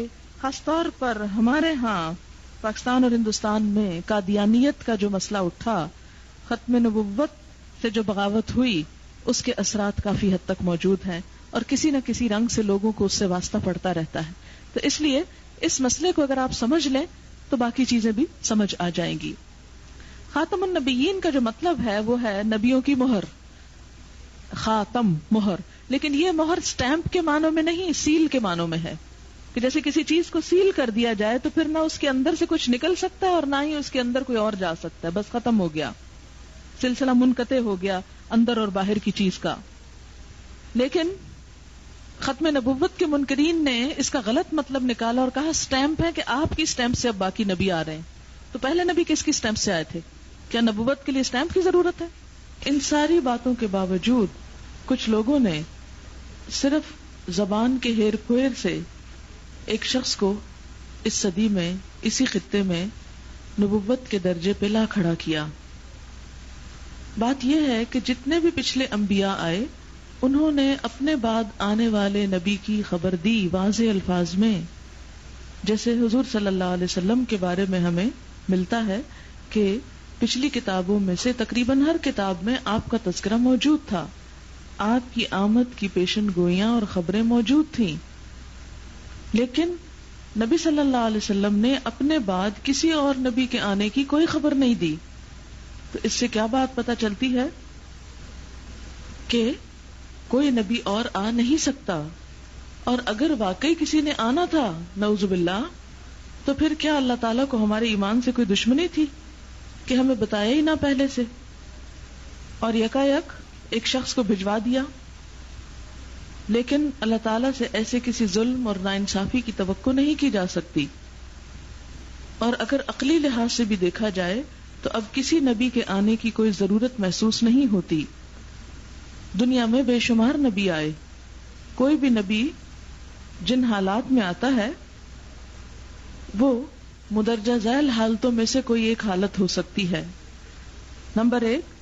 خاص طور پر ہمارے ہاں پاکستان اور ہندوستان میں قادیانیت کا جو مسئلہ اٹھا، ختم نبوت سے جو بغاوت ہوئی، اس کے اثرات کافی حد تک موجود ہیں اور کسی نہ کسی رنگ سے لوگوں کو اس سے واسطہ پڑتا رہتا ہے. تو اس لیے اس مسئلے کو اگر آپ سمجھ لیں تو باقی چیزیں بھی سمجھ آ جائیں گی. خاتم النبیین کا جو مطلب ہے وہ ہے نبیوں کی مہر، خاتم مہر، لیکن یہ مہر سٹیمپ کے معنوں میں نہیں، سیل کے معنوں میں ہے کہ جیسے کسی چیز کو سیل کر دیا جائے تو پھر نہ اس کے اندر سے کچھ نکل سکتا ہے اور نہ ہی اس کے اندر کوئی اور جا سکتا ہے، بس ختم ہو گیا، سلسلہ منقطع ہو گیا اندر اور باہر کی چیز کا. لیکن ختم نبوت کے منکرین نے اس کا غلط مطلب نکالا اور کہا سٹیمپ ہے کہ آپ کی سٹیمپ سے اب باقی نبی آ رہے ہیں. تو پہلے نبی کس کی سٹیمپ سے آئے تھے؟ کیا نبوت کے لیے سٹیمپ کی ضرورت ہے؟ ان ساری باتوں کے باوجود کچھ لوگوں نے صرف زبان کے ہیر پھیر سے ایک شخص کو اس صدی میں، اسی خطے میں نبوت کے درجے پہ لا کھڑا کیا. بات یہ ہے کہ جتنے بھی پچھلے انبیاء آئے انہوں نے اپنے بعد آنے والے نبی کی خبر دی واضح الفاظ میں. جیسے حضور صلی اللہ علیہ وسلم کے بارے میں ہمیں ملتا ہے کہ پچھلی کتابوں میں سے تقریباً ہر کتاب میں آپ کا تذکرہ موجود تھا، آپ کی آمد کی پیشن گوئیاں اور خبریں موجود تھیں، لیکن نبی صلی اللہ علیہ وسلم نے اپنے بعد کسی اور نبی کے آنے کی کوئی خبر نہیں دی. تو اس سے کیا بات پتہ چلتی ہے کہ کوئی نبی اور آ نہیں سکتا، اور اگر واقعی کسی نے آنا تھا نعوذ باللہ، تو پھر کیا اللہ تعالیٰ کو ہمارے ایمان سے کوئی دشمنی تھی کہ ہمیں بتایا ہی نہ پہلے سے، اور یکایک ایک شخص کو بھجوا دیا؟ لیکن اللہ تعالیٰ سے ایسے کسی ظلم اور ناانصافی کی توقع نہیں کی جا سکتی. اور اگر عقلی لحاظ سے بھی دیکھا جائے تو اب کسی نبی کے آنے کی کوئی ضرورت محسوس نہیں ہوتی. دنیا میں بے شمار نبی آئے، کوئی بھی نبی جن حالات میں آتا ہے وہ مدرجہ ذیل حالتوں میں سے کوئی ایک حالت ہو سکتی ہے. نمبر 1،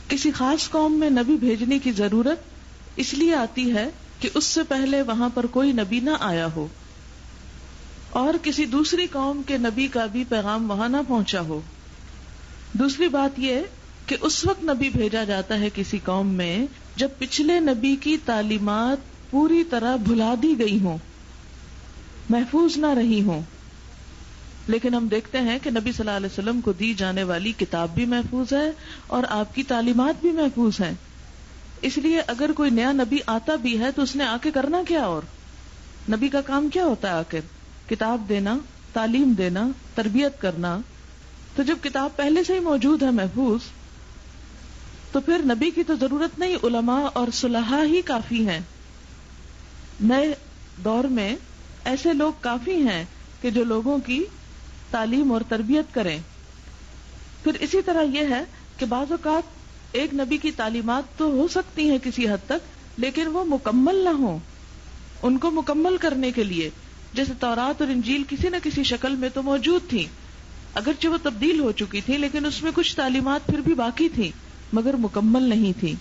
کسی خاص قوم میں نبی بھیجنے کی ضرورت اس لیے آتی ہے کہ اس سے پہلے وہاں پر کوئی نبی نہ آیا ہو، اور کسی دوسری قوم کے نبی کا بھی پیغام وہاں نہ پہنچا ہو. دوسری بات یہ کہ اس وقت نبی بھیجا جاتا ہے کسی قوم میں جب پچھلے نبی کی تعلیمات پوری طرح بھلا دی گئی ہوں، محفوظ نہ رہی ہوں. لیکن ہم دیکھتے ہیں کہ نبی صلی اللہ علیہ وسلم کو دی جانے والی کتاب بھی محفوظ ہے اور آپ کی تعلیمات بھی محفوظ ہیں. اس لیے اگر کوئی نیا نبی آتا بھی ہے تو اس نے آ کے کرنا کیا؟ اور نبی کا کام کیا ہوتا ہے؟ آخر کتاب دینا، تعلیم دینا، تربیت کرنا. تو جب کتاب پہلے سے ہی موجود ہے محفوظ، تو پھر نبی کی تو ضرورت نہیں، علماء اور صلحاء ہی کافی ہیں. نئے دور میں ایسے لوگ کافی ہیں کہ جو لوگوں کی تعلیم اور تربیت کریں. پھر اسی طرح یہ ہے کہ بعض اوقات ایک نبی کی تعلیمات تو ہو سکتی ہیں کسی حد تک، لیکن وہ مکمل نہ ہوں. ان کو مکمل کرنے کے لیے جیسے تورات اور انجیل کسی نہ کسی شکل میں تو موجود تھی، اگرچہ وہ تبدیل ہو چکی تھی، لیکن اس میں کچھ تعلیمات پھر بھی باقی تھی مگر مکمل نہیں تھی.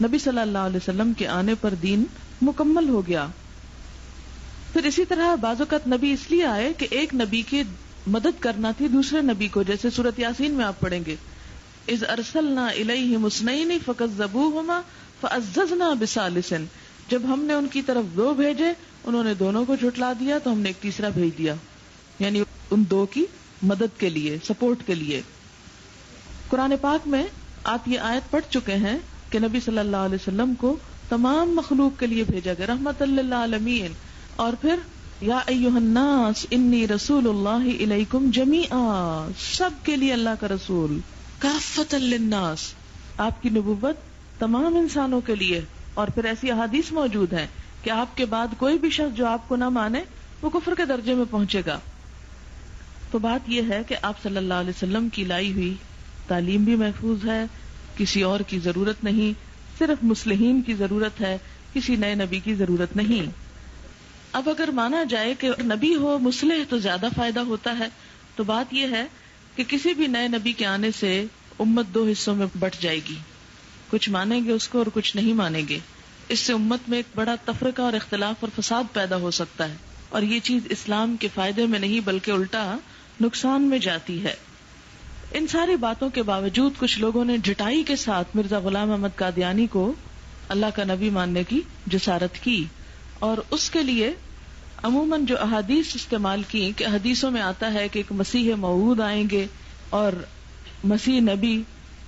نبی صلی اللہ علیہ وسلم کے آنے پر دین مکمل ہو گیا. پھر اسی طرح بعض اوقات نبی اس لیے آئے کہ ایک نبی کی مدد کرنا تھی دوسرے نبی کو، جیسے سورۃ یاسین میں آپ پڑھیں گے، اذ ارسلنا الیہم اثنین فکذبوہما فعززنا بثالث، جب ہم نے ان کی طرف 2 بھیجے، انہوں نے دونوں کو جھٹلا دیا تو ہم نے ایک تیسرا بھیج دیا، یعنی ان 2 کی مدد کے لیے، سپورٹ کے لیے. قرآن پاک میں آپ یہ آیت پڑھ چکے ہیں کہ نبی صلی اللہ علیہ وسلم کو تمام مخلوق کے لیے بھیجا گیا، رحمت للعالمین. اور پھر یا ایھا الناس انی رسول اللہ الیکم جمیعا، سب کے لیے اللہ کا رسول، کافۃ للناس، آپ کی نبوت تمام انسانوں کے لیے. اور پھر ایسی احادیث موجود ہیں کہ آپ کے بعد کوئی بھی شخص جو آپ کو نہ مانے وہ کفر کے درجے میں پہنچے گا. تو بات یہ ہے کہ آپ صلی اللہ علیہ وسلم کی لائی ہوئی تعلیم بھی محفوظ ہے، کسی اور کی ضرورت نہیں، صرف مصلحین کی ضرورت ہے، کسی نئے نبی کی ضرورت نہیں. اب اگر مانا جائے کہ نبی ہو مصلح تو زیادہ فائدہ ہوتا ہے، تو بات یہ ہے کہ کسی بھی نئے نبی کے آنے سے امت 2 حصوں میں بٹ جائے گی، کچھ مانیں گے اس کو اور کچھ نہیں مانیں گے. اس سے امت میں ایک بڑا تفرقہ اور اختلاف اور فساد پیدا ہو سکتا ہے، اور یہ چیز اسلام کے فائدے میں نہیں بلکہ الٹا نقصان میں جاتی ہے. ان ساری باتوں کے باوجود کچھ لوگوں نے جٹائی کے ساتھ مرزا غلام احمد قادیانی کو اللہ کا نبی ماننے کی جسارت کی، اور اس کے لیے عموماً جو احادیث استعمال کی کہ حدیثوں میں آتا ہے کہ ایک مسیح موعود آئیں گے اور مسیح نبی،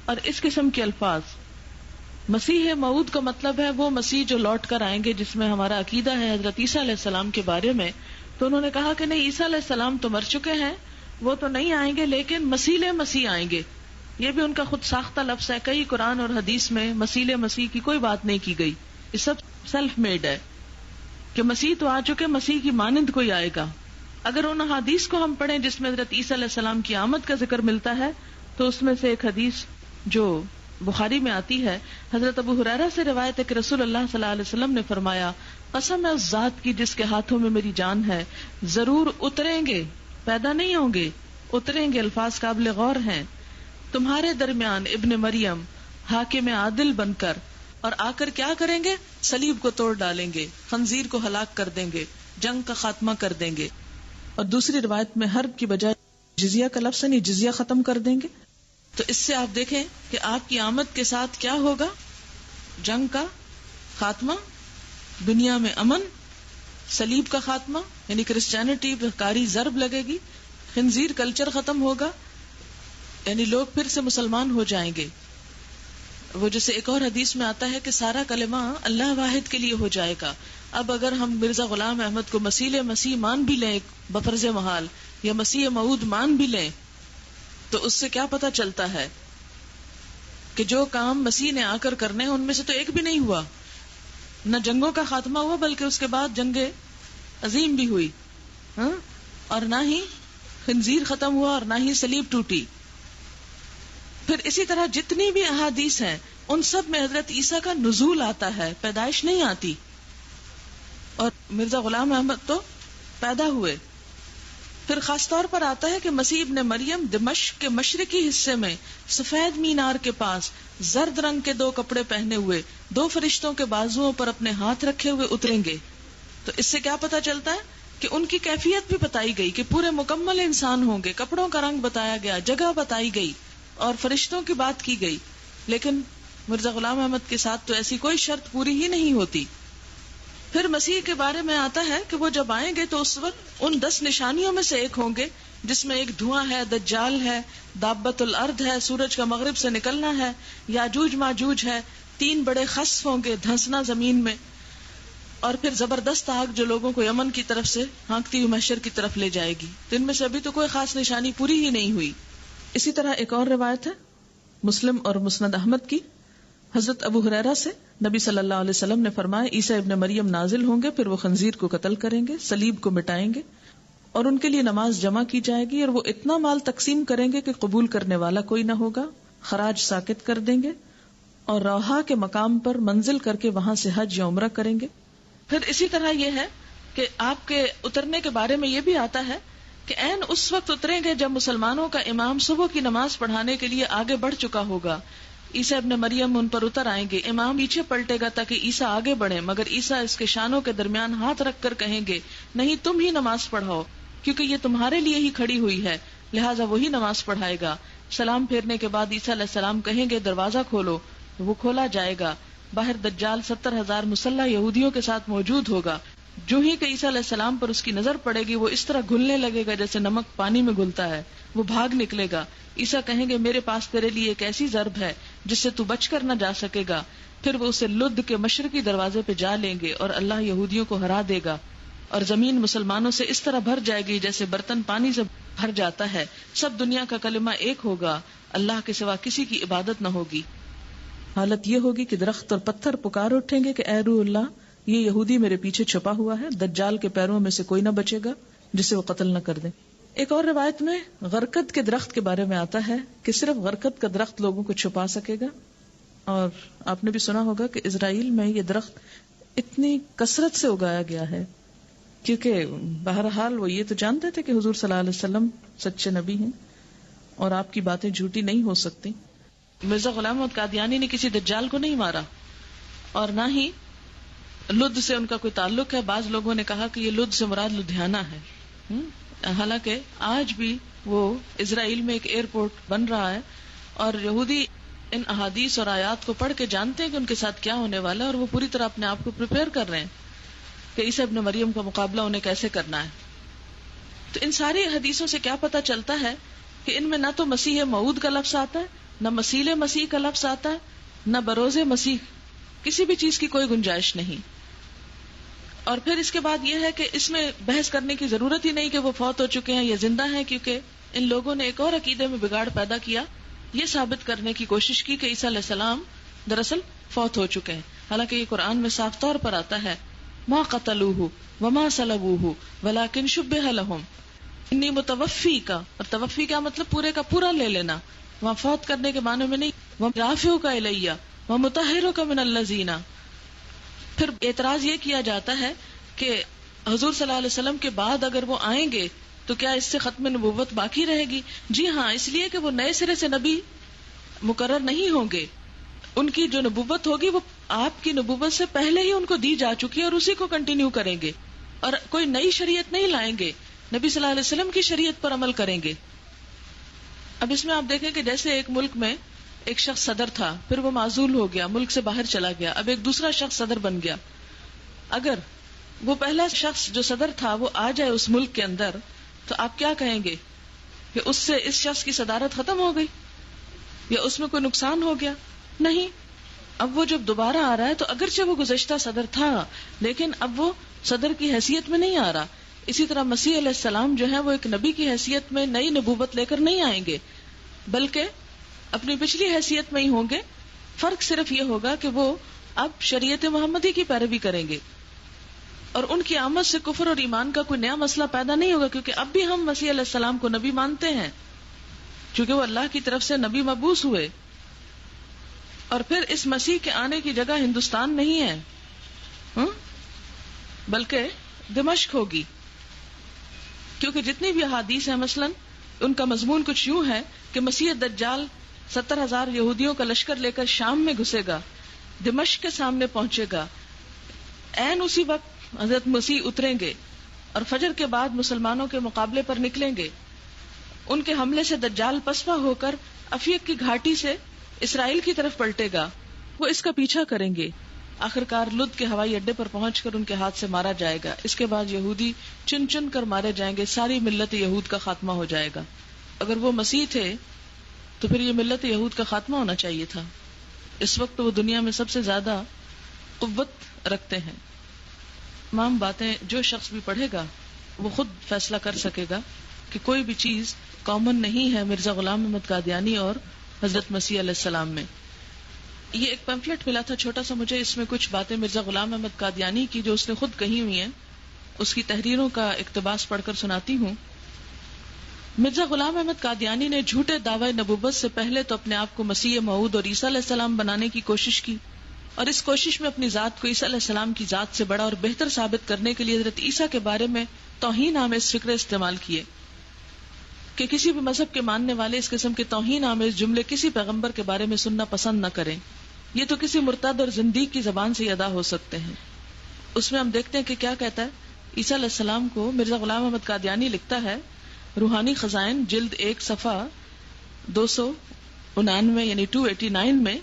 اور اس قسم کے الفاظ. مسیح موعود کا مطلب ہے وہ مسیح جو لوٹ کر آئیں گے، جس میں ہمارا عقیدہ ہے حضرت عیسیٰ علیہ السلام کے بارے میں. تو انہوں نے کہا کہ نہیں، عیسیٰ علیہ السلام تو مر چکے ہیں، وہ تو نہیں آئیں گے، لیکن مسیح آئیں گے. یہ بھی ان کا خود ساختہ لفظ ہے، کئی قرآن اور حدیث میں مسیح کی کوئی بات نہیں کی گئی، یہ سب سیلف میڈ ہے کہ مسیح تو آ چکے، مسیح کی مانند کوئی آئے گا. اگر ان حدیث کو ہم پڑھیں جس میں حضرت عیسیٰ علیہ السلام کی آمد کا ذکر ملتا ہے، تو اس میں سے ایک حدیث جو بخاری میں آتی ہے، حضرت ابو ہریرہ سے روایت ہے کہ رسول اللہ صلی اللہ علیہ وسلم نے فرمایا، قسم ہے اس ذات کی جس کے ہاتھوں میں میری جان ہے، ضرور اتریں گے، پیدا نہیں ہوں گے، اتریں گے. الفاظ قابل غور ہیں. تمہارے درمیان ابن مریم حاکم عادل بن کر، اور آ کر کیا کریں گے؟ صلیب کو توڑ ڈالیں گے، خنزیر کو ہلاک کر دیں گے، جنگ کا خاتمہ کر دیں گے. اور دوسری روایت میں حرب کی بجائے جزیہ کا لفظ نہیں، جزیہ ختم کر دیں گے. تو اس سے آپ دیکھیں کہ آپ کی آمد کے ساتھ کیا ہوگا؟ جنگ کا خاتمہ، دنیا میں امن، صلیب کا خاتمہ یعنی کرسچینٹی پہ کاری ضرب لگے گی، خنزیر کلچر ختم ہوگا. یعنی لوگ پھر سے مسلمان ہو جائیں گے. وہ جیسے ایک اور حدیث میں آتا ہے کہ سارا کلمہ اللہ واحد کے لیے ہو جائے گا. اب اگر ہم مرزا غلام احمد کو مسیح مان بھی لیں بفرض محال، یا مسیح موعود مان بھی لیں، تو اس سے کیا پتہ چلتا ہے کہ جو کام مسیح نے آ کر کرنے ہیں ان میں سے تو ایک بھی نہیں ہوا. نہ جنگوں کا خاتمہ ہوا، بلکہ اس کے بعد جنگ عظیم بھی ہوئی، اور نہ ہی خنزیر ختم ہوا اور نہ ہی صلیب ٹوٹی. پھر اسی طرح جتنی بھی احادیث ہیں ان سب میں حضرت عیسیٰ کا نزول آتا ہے، پیدائش نہیں آتی. اور مرزا غلام احمد تو پیدا ہوئے. پھر خاص طور پر آتا ہے کہ مسیح ابن مریم دمشق کے مشرقی حصے میں سفید مینار کے پاس زرد رنگ کے 2 کپڑے پہنے ہوئے 2 فرشتوں کے بازوؤں پر اپنے ہاتھ رکھے ہوئے اتریں گے. تو اس سے کیا پتا چلتا ہے کہ ان کی کیفیت بھی بتائی گئی کہ پورے مکمل انسان ہوں گے. کپڑوں کا رنگ بتایا گیا، جگہ بتائی گئی اور فرشتوں کی بات کی گئی. لیکن مرزا غلام احمد کے ساتھ تو ایسی کوئی شرط پوری ہی نہیں ہوتی. پھر مسیح کے بارے میں آتا ہے کہ وہ جب آئیں گے تو اس وقت ان 10 نشانیوں میں سے ایک ہوں گے، جس میں ایک دھواں ہے، دجال ہے، دابت الارض ہے، سورج کا مغرب سے نکلنا ہے، یاجوج ماجوج ہے، 3 بڑے خسف ہوں گے، دھنسنا زمین میں، اور پھر زبردست آگ جو لوگوں کو یمن کی طرف سے ہانکتی ہوئی محشر کی طرف لے جائے گی. تو ان میں سے ابھی تو کوئی خاص نشانی پوری ہی نہیں ہوئی. اسی طرح ایک اور روایت ہے مسلم اور مسند احمد کی، حضرت ابو ہریرہ سے، نبی صلی اللہ علیہ وسلم نے فرمایا عیسیٰ ابن مریم نازل ہوں گے، پھر وہ خنزیر کو قتل کریں گے، صلیب کو مٹائیں گے، اور ان کے لیے نماز جمع کی جائے گی، اور وہ اتنا مال تقسیم کریں گے کہ قبول کرنے والا کوئی نہ ہوگا، خراج ساکت کر دیں گے، اور روحا کے مقام پر منزل کر کے وہاں سے حج یا عمرہ کریں گے. پھر اسی طرح یہ ہے کہ آپ کے اترنے کے بارے میں یہ بھی آتا ہے کہ عین اس وقت اتریں گے جب مسلمانوں کا امام صبح کی نماز پڑھانے کے لیے آگے بڑھ چکا ہوگا. عیسیٰ ابن مریم ان پر اتر آئیں گے، امام پیچھے پلٹے گا تاکہ عیسیٰ آگے بڑھے، مگر عیسیٰ اس کے شانوں کے درمیان ہاتھ رکھ کر کہیں گے نہیں، تم ہی نماز پڑھاؤ، کیونکہ یہ تمہارے لیے ہی کھڑی ہوئی ہے، لہٰذا وہی نماز پڑھائے گا. سلام پھیرنے کے بعد عیسیٰ علیہ السلام کہیں گے دروازہ کھولو، وہ کھولا جائے گا. باہر دجال 70,000 مسلح یہودیوں کے ساتھ موجود ہوگا. جو ہی کہ عیسیٰ علیہ السلام پر اس کی نظر پڑے گی وہ اس طرح گھلنے لگے گا جیسے نمک پانی میں گھلتا ہے، وہ بھاگ نکلے گا. عیسیٰ کہیں گے میرے پاس تیرے لیے ایک ایسی ضرب ہے جس سے تو بچ کر نہ جا سکے گا. پھر وہ اسے لد کے مشرقی دروازے پہ جا لیں گے اور اللہ یہودیوں کو ہرا دے گا، اور زمین مسلمانوں سے اس طرح بھر جائے گی جیسے برتن پانی سے بھر جاتا ہے. سب دنیا کا کلمہ ایک ہوگا، اللہ کے سوا کسی کی عبادت نہ ہوگی. حالت یہ ہوگی کہ درخت اور پتھر پکار اٹھیں گے کہ اے روح اللہ، یہ یہودی میرے پیچھے چھپا ہوا ہے، دجال کے پیروں میں سے کوئی نہ بچے گا جسے وہ قتل نہ کر دیں. ایک اور روایت میں غرقد کے درخت کے بارے میں آتا ہے کہ صرف غرقد کا درخت لوگوں کو چھپا سکے گا. اور آپ نے بھی سنا ہوگا کہ اسرائیل میں یہ درخت اتنی کثرت سے اگایا گیا ہے کیونکہ بہرحال وہ یہ تو جانتے تھے کہ حضور صلی اللہ علیہ وسلم سچے نبی ہیں اور آپ کی باتیں جھوٹی نہیں ہو سکتی. مرزا غلام احمد قادیانی نے کسی دجال کو نہیں مارا، اور نہ ہی لد سے ان کا کوئی تعلق ہے. بعض لوگوں نے کہا کہ یہ لد سے مراد لدھیانہ ہے، حالانکہ آج بھی وہ اسرائیل میں ایک ایئرپورٹ بن رہا ہے، اور یہودی ان احادیث اور آیات کو پڑھ کے جانتے ہیں کہ ان کے ساتھ کیا ہونے والا ہے، اور وہ پوری طرح اپنے آپ کو پریپیئر کر رہے ہیں کہ عیسیٰ ابن مریم کا مقابلہ انہیں کیسے کرنا ہے. تو ان ساری حدیثوں سے کیا پتہ چلتا ہے کہ ان میں نہ تو مسیح موعود کا لفظ آتا ہے، نہ مسیل مسیح کا لفظ آتا ہے، نہ بروز مسیح، کسی بھی چیز کی کوئی گنجائش نہیں. اور پھر اس کے بعد یہ ہے کہ اس میں بحث کرنے کی ضرورت ہی نہیں کہ وہ فوت ہو چکے ہیں یا زندہ ہیں، کیونکہ ان لوگوں نے ایک اور عقیدے میں بگاڑ پیدا کیا، یہ ثابت کرنے کی کوشش کی کہ عیسیٰ علیہ السلام دراصل فوت ہو چکے ہیں. حالانکہ یہ قرآن میں صاف طور پر آتا ہے ما قتلوہ وما صلبوہ ولکن شبہ لہم، انی متوفی کا، اور توفی کا مطلب پورے کا پورا لے لینا، وہاں فوت کرنے کے معنی میں نہیں، رافعک الیہ ومطہرک من الذین. پھر اعتراض یہ کیا جاتا ہے کہ حضور صلی اللہ علیہ وسلم کے بعد اگر وہ آئیں گے تو کیا اس سے ختم نبوت باقی رہے گی؟ جی ہاں، اس لیے کہ وہ نئے سرے سے نبی مقرر نہیں ہوں گے. ان کی جو نبوت ہوگی وہ آپ کی نبوت سے پہلے ہی ان کو دی جا چکی ہے اور اسی کو کنٹینیو کریں گے، اور کوئی نئی شریعت نہیں لائیں گے، نبی صلی اللہ علیہ وسلم کی شریعت پر عمل کریں گے. اب اس میں آپ دیکھیں کہ جیسے ایک ملک میں ایک شخص صدر تھا، پھر وہ معزول ہو گیا، ملک سے باہر چلا گیا، اب ایک دوسرا شخص صدر بن گیا. اگر وہ پہلا شخص جو صدر تھا وہ آ جائے اس ملک کے اندر تو آپ کیا کہیں گے کہ اس سے اس شخص کی صدارت ختم ہو گئی یا اس میں کوئی نقصان ہو گیا. نہیں، اب وہ جب دوبارہ آ رہا ہے تو اگرچہ وہ گزشتہ صدر تھا لیکن اب وہ صدر کی حیثیت میں نہیں آ رہا. اسی طرح مسیح علیہ السلام جو ہے وہ ایک نبی کی حیثیت میں نئی نبوت لے کر نہیں آئیں گے بلکہ اپنی پچھلی حیثیت میں ہی ہوں گے. فرق صرف یہ ہوگا کہ وہ اب شریعت محمدی کی پیروی کریں گے اور ان کی آمد سے کفر اور ایمان کا کوئی نیا مسئلہ پیدا نہیں ہوگا، کیونکہ اب بھی ہم مسیح علیہ السلام کو نبی مانتے ہیں کیونکہ وہ اللہ کی طرف سے نبی مبعوث ہوئے. اور پھر اس مسیح کے آنے کی جگہ ہندوستان نہیں ہے بلکہ دمشق ہوگی، کیونکہ جتنی بھی احادیث ہیں مثلا ان کا مضمون کچھ یوں ہے کہ مسیح دجال 70,000 یہودیوں کا لشکر لے کر شام میں گھسے گا، دمشق کے سامنے پہنچے گا، عین اسی وقت حضرت مسیح اتریں گے اور فجر کے بعد مسلمانوں کے مقابلے پر نکلیں گے. ان کے حملے سے دجال پسپا ہو کر افیق کی گھاٹی سے اسرائیل کی طرف پلٹے گا، وہ اس کا پیچھا کریں گے، آخرکار لد کے ہوائی اڈے پر پہنچ کر ان کے ہاتھ سے مارا جائے گا. اس کے بعد یہودی چن چن کر مارے جائیں گے، ساری ملت یہود کا خاتمہ ہو جائے گا. اگر وہ مسیح تھے تو پھر یہ ملت یہود کا خاتمہ ہونا چاہیے تھا. اس وقت وہ دنیا میں سب سے زیادہ قوت رکھتے ہیں. تمام باتیں جو شخص بھی پڑھے گا وہ خود فیصلہ کر سکے گا کہ کوئی بھی چیز کامن نہیں ہے مرزا غلام احمد قادیانی اور حضرت مسیح علیہ السلام میں. یہ ایک پمفلٹ ملا تھا چھوٹا سا مجھے، اس میں کچھ باتیں مرزا غلام احمد قادیانی کی جو اس نے خود کہی ہوئی ہیں، اس کی تحریروں کا اقتباس پڑھ کر سناتی ہوں. مرزا غلام احمد قادیانی نے جھوٹے دعوی نبوت سے پہلے تو اپنے آپ کو مسیح موعود اور عیسیٰ علیہ السلام بنانے کی کوشش کی، اور اس کوشش میں اپنی ذات کو عیسیٰ علیہ السلام کی ذات سے بڑا اور بہتر ثابت کرنے کے لیے حضرت عیسیٰ کے بارے میں توہین آمیز فکرے استعمال کیے کہ کسی بھی مذہب کے ماننے والے اس قسم کے توہین آمیز جملے کسی پیغمبر کے بارے میں سننا پسند نہ کریں. یہ تو کسی مرتد اور زندیق کی زبان سے ادا ہو سکتے ہیں. اس میں ہم دیکھتے ہیں کہ کیا کہتا ہے عیسیٰ علیہ السلام کو. مرزا غلام احمد قادیانی لکھتا ہے روحانی خزائن جلد 1 صفحہ 299 یعنی 289 میں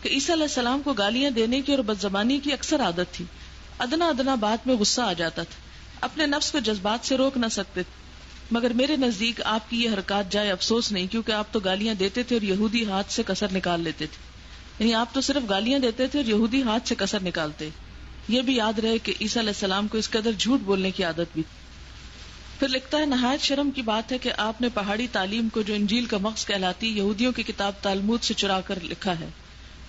کہ عیسیٰ علیہ السلام کو گالیاں دینے کی اور بدزبانی کی اکثر عادت تھی. ادنا ادنا بات میں غصہ آ جاتا تھا، اپنے نفس کو جذبات سے روک نہ سکتے، مگر میرے نزدیک آپ کی یہ حرکات جائے افسوس نہیں، کیونکہ آپ تو گالیاں دیتے تھے اور یہودی ہاتھ سے کسر نکال لیتے تھے. یعنی آپ تو صرف گالیاں دیتے تھے اور یہودی ہاتھ سے کسر نکالتے. یہ بھی یاد رہے کہ عیسیٰ علیہ السلام کو اس قدر جھوٹ بولنے کی عادت بھی. پھر لکھتا ہے نہایت شرم کی بات ہے کہ آپ نے پہاڑی تعلیم کو جو انجیل کا مغز کہلاتی یہودیوں کی کتاب تالمود سے چرا کر لکھا ہے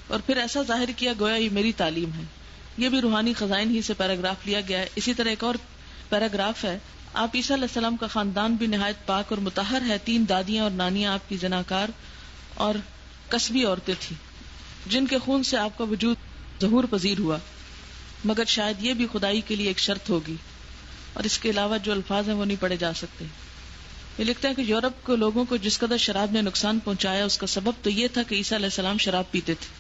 اور پھر ایسا ظاہر کیا گویا یہ میری تعلیم ہے. یہ بھی روحانی خزائن ہی سے پیراگراف لیا گیا ہے. اسی طرح ایک اور پیراگراف ہے، آپ عیسیٰ علیہ السلام کا خاندان بھی نہایت پاک اور مطہر ہے. 3 دادیاں اور نانیاں آپ کی زناکار اور کسبی عورتیں تھیں جن کے خون سے آپ کا وجود ظہور پذیر ہوا، مگر شاید یہ بھی خدائی کے لیے ایک شرط ہوگی، اور اس کے علاوہ جو الفاظ ہیں وہ نہیں پڑھے جا سکتے. یہ لکھتا ہے کہ یورپ کو لوگوں کو جس قدر شراب نے نقصان پہنچایا اس کا سبب تو یہ تھا کہ عیسیٰ علیہ السلام شراب پیتے تھے،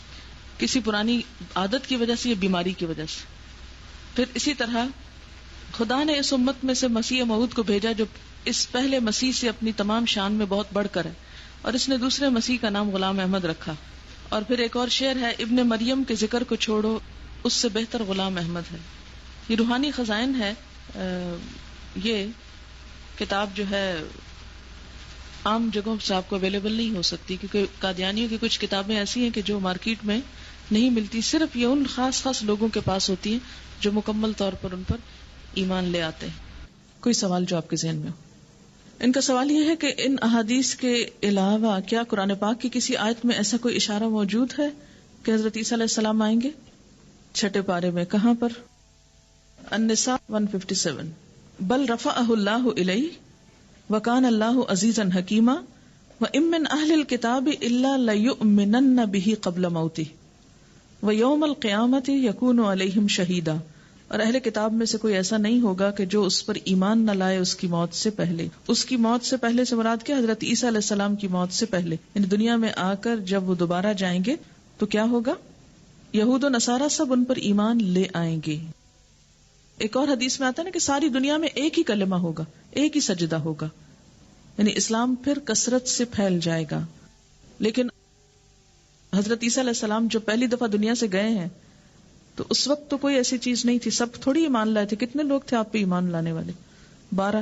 کسی پرانی عادت کی وجہ سے یا بیماری کی وجہ سے. پھر اسی طرح خدا نے اس امت میں سے مسیح موعود کو بھیجا جو اس پہلے مسیح سے اپنی تمام شان میں بہت بڑھ کر ہے، اور اس نے دوسرے مسیح کا نام غلام احمد رکھا. اور پھر ایک اور شعر ہے ابن مریم کے ذکر کو چھوڑو اس سے بہتر غلام احمد ہے. یہ روحانی خزائن ہے. یہ کتاب جو ہے عام جگہوں سے آپ کو اویلیبل نہیں ہو سکتی، کیونکہ قادیانیوں کی کچھ کتابیں ایسی ہیں کہ جو مارکیٹ میں نہیں ملتی، صرف یہ ان خاص خاص لوگوں کے پاس ہوتی ہیں جو مکمل طور پر ان پر ایمان لے آتے ہیں. کوئی سوال جو آپ کے ذہن میں ہو؟ ان کا سوال یہ ہے کہ ان احادیث کے علاوہ کیا قرآن پاک کی کسی آیت میں ایسا کوئی اشارہ موجود ہے کہ حضرت عیسیٰ علیہ السلام آئیں گے؟ 6 پارے میں کہاں پر؟ النساء 157 بل رفعہ اللہ الیہ وکان اللہ عزیزا حکیما وان من اہل الکتاب الا لیؤمنن بہ قبل موتہ ویوم القیامۃ یکون علیہم شہیدا. اور اہل کتاب میں سے کوئی ایسا نہیں ہوگا کہ جو اس پر ایمان نہ لائے اس کی موت سے پہلے. اس کی موت سے پہلے سے مراد کیا؟ حضرت عیسیٰ علیہ السلام کی موت سے پہلے، یعنی دنیا میں آ کر جب وہ دوبارہ جائیں گے تو کیا ہوگا؟ یہود و نصارہ سب ان پر ایمان لے آئیں گے. ایک اور حدیث میں آتا ہے نا کہ ساری دنیا میں ایک ہی کلمہ ہوگا، ایک ہی سجدہ ہوگا، یعنی اسلام پھر کثرت سے پھیل جائے گا. لیکن حضرت عیسیٰ علیہ السلام جو پہلی دفعہ دنیا سے گئے ہیں تو اس وقت تو کوئی ایسی چیز نہیں تھی، سب تھوڑی ایمان لائے تھے. کتنے لوگ تھے آپ پہ ایمان لانے والے؟ 12.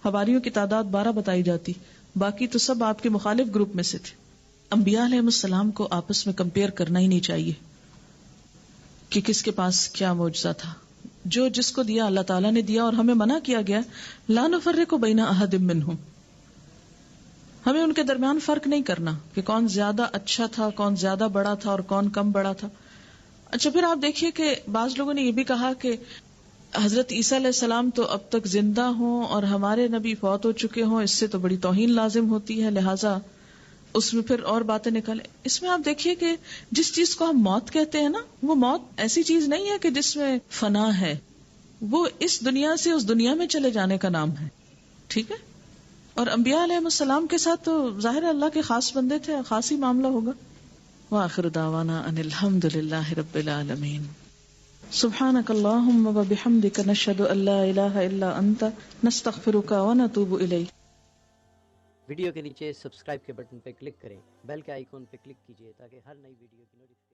حواریوں کی تعداد 12 بتائی جاتی. باقی تو سب آپ کے مخالف گروپ میں سے تھے. انبیاء علیہ السلام کو آپس میں کمپیئر کرنا ہی نہیں چاہیے کہ کس کے پاس کیا معجزہ تھا. جو جس کو دیا اللہ تعالیٰ نے دیا، اور ہمیں منع کیا گیا لا نفرق بین احد منہم، ہمیں ان کے درمیان فرق نہیں کرنا کہ کون زیادہ اچھا تھا، کون زیادہ بڑا تھا اور کون کم بڑا تھا. اچھا، پھر آپ دیکھیے کہ بعض لوگوں نے یہ بھی کہا کہ حضرت عیسیٰ علیہ السلام تو اب تک زندہ ہوں اور ہمارے نبی فوت ہو چکے ہوں، اس سے تو بڑی توہین لازم ہوتی ہے، لہٰذا اس میں پھر اور باتیں نکلے. اس میں آپ دیکھیے کہ جس چیز کو ہم موت کہتے ہیں نا، وہ موت ایسی چیز نہیں ہے کہ جس میں فنا ہے، وہ اس دنیا سے اس دنیا میں چلے جانے کا نام ہے. ٹھیک ہے. اور انبیاء علیہ السلام کے ساتھ تو ظاہر اللہ کے خاص بندے تھے، خاص ہی معاملہ ہوگا. وآخر دعوانا ان الحمد للہ رب العالمین. سبحانک اللہم وبحمدک نشہد ان لا الہ الا انت نستغفرک ونتوب الیک. ویڈیو کے نیچے سبسکرائب کے بٹن پہ کلک کریں، بیل کے آئیکن پہ کلک کیجیے تاکہ ہر نئی ویڈیو کی نوٹیفکیشن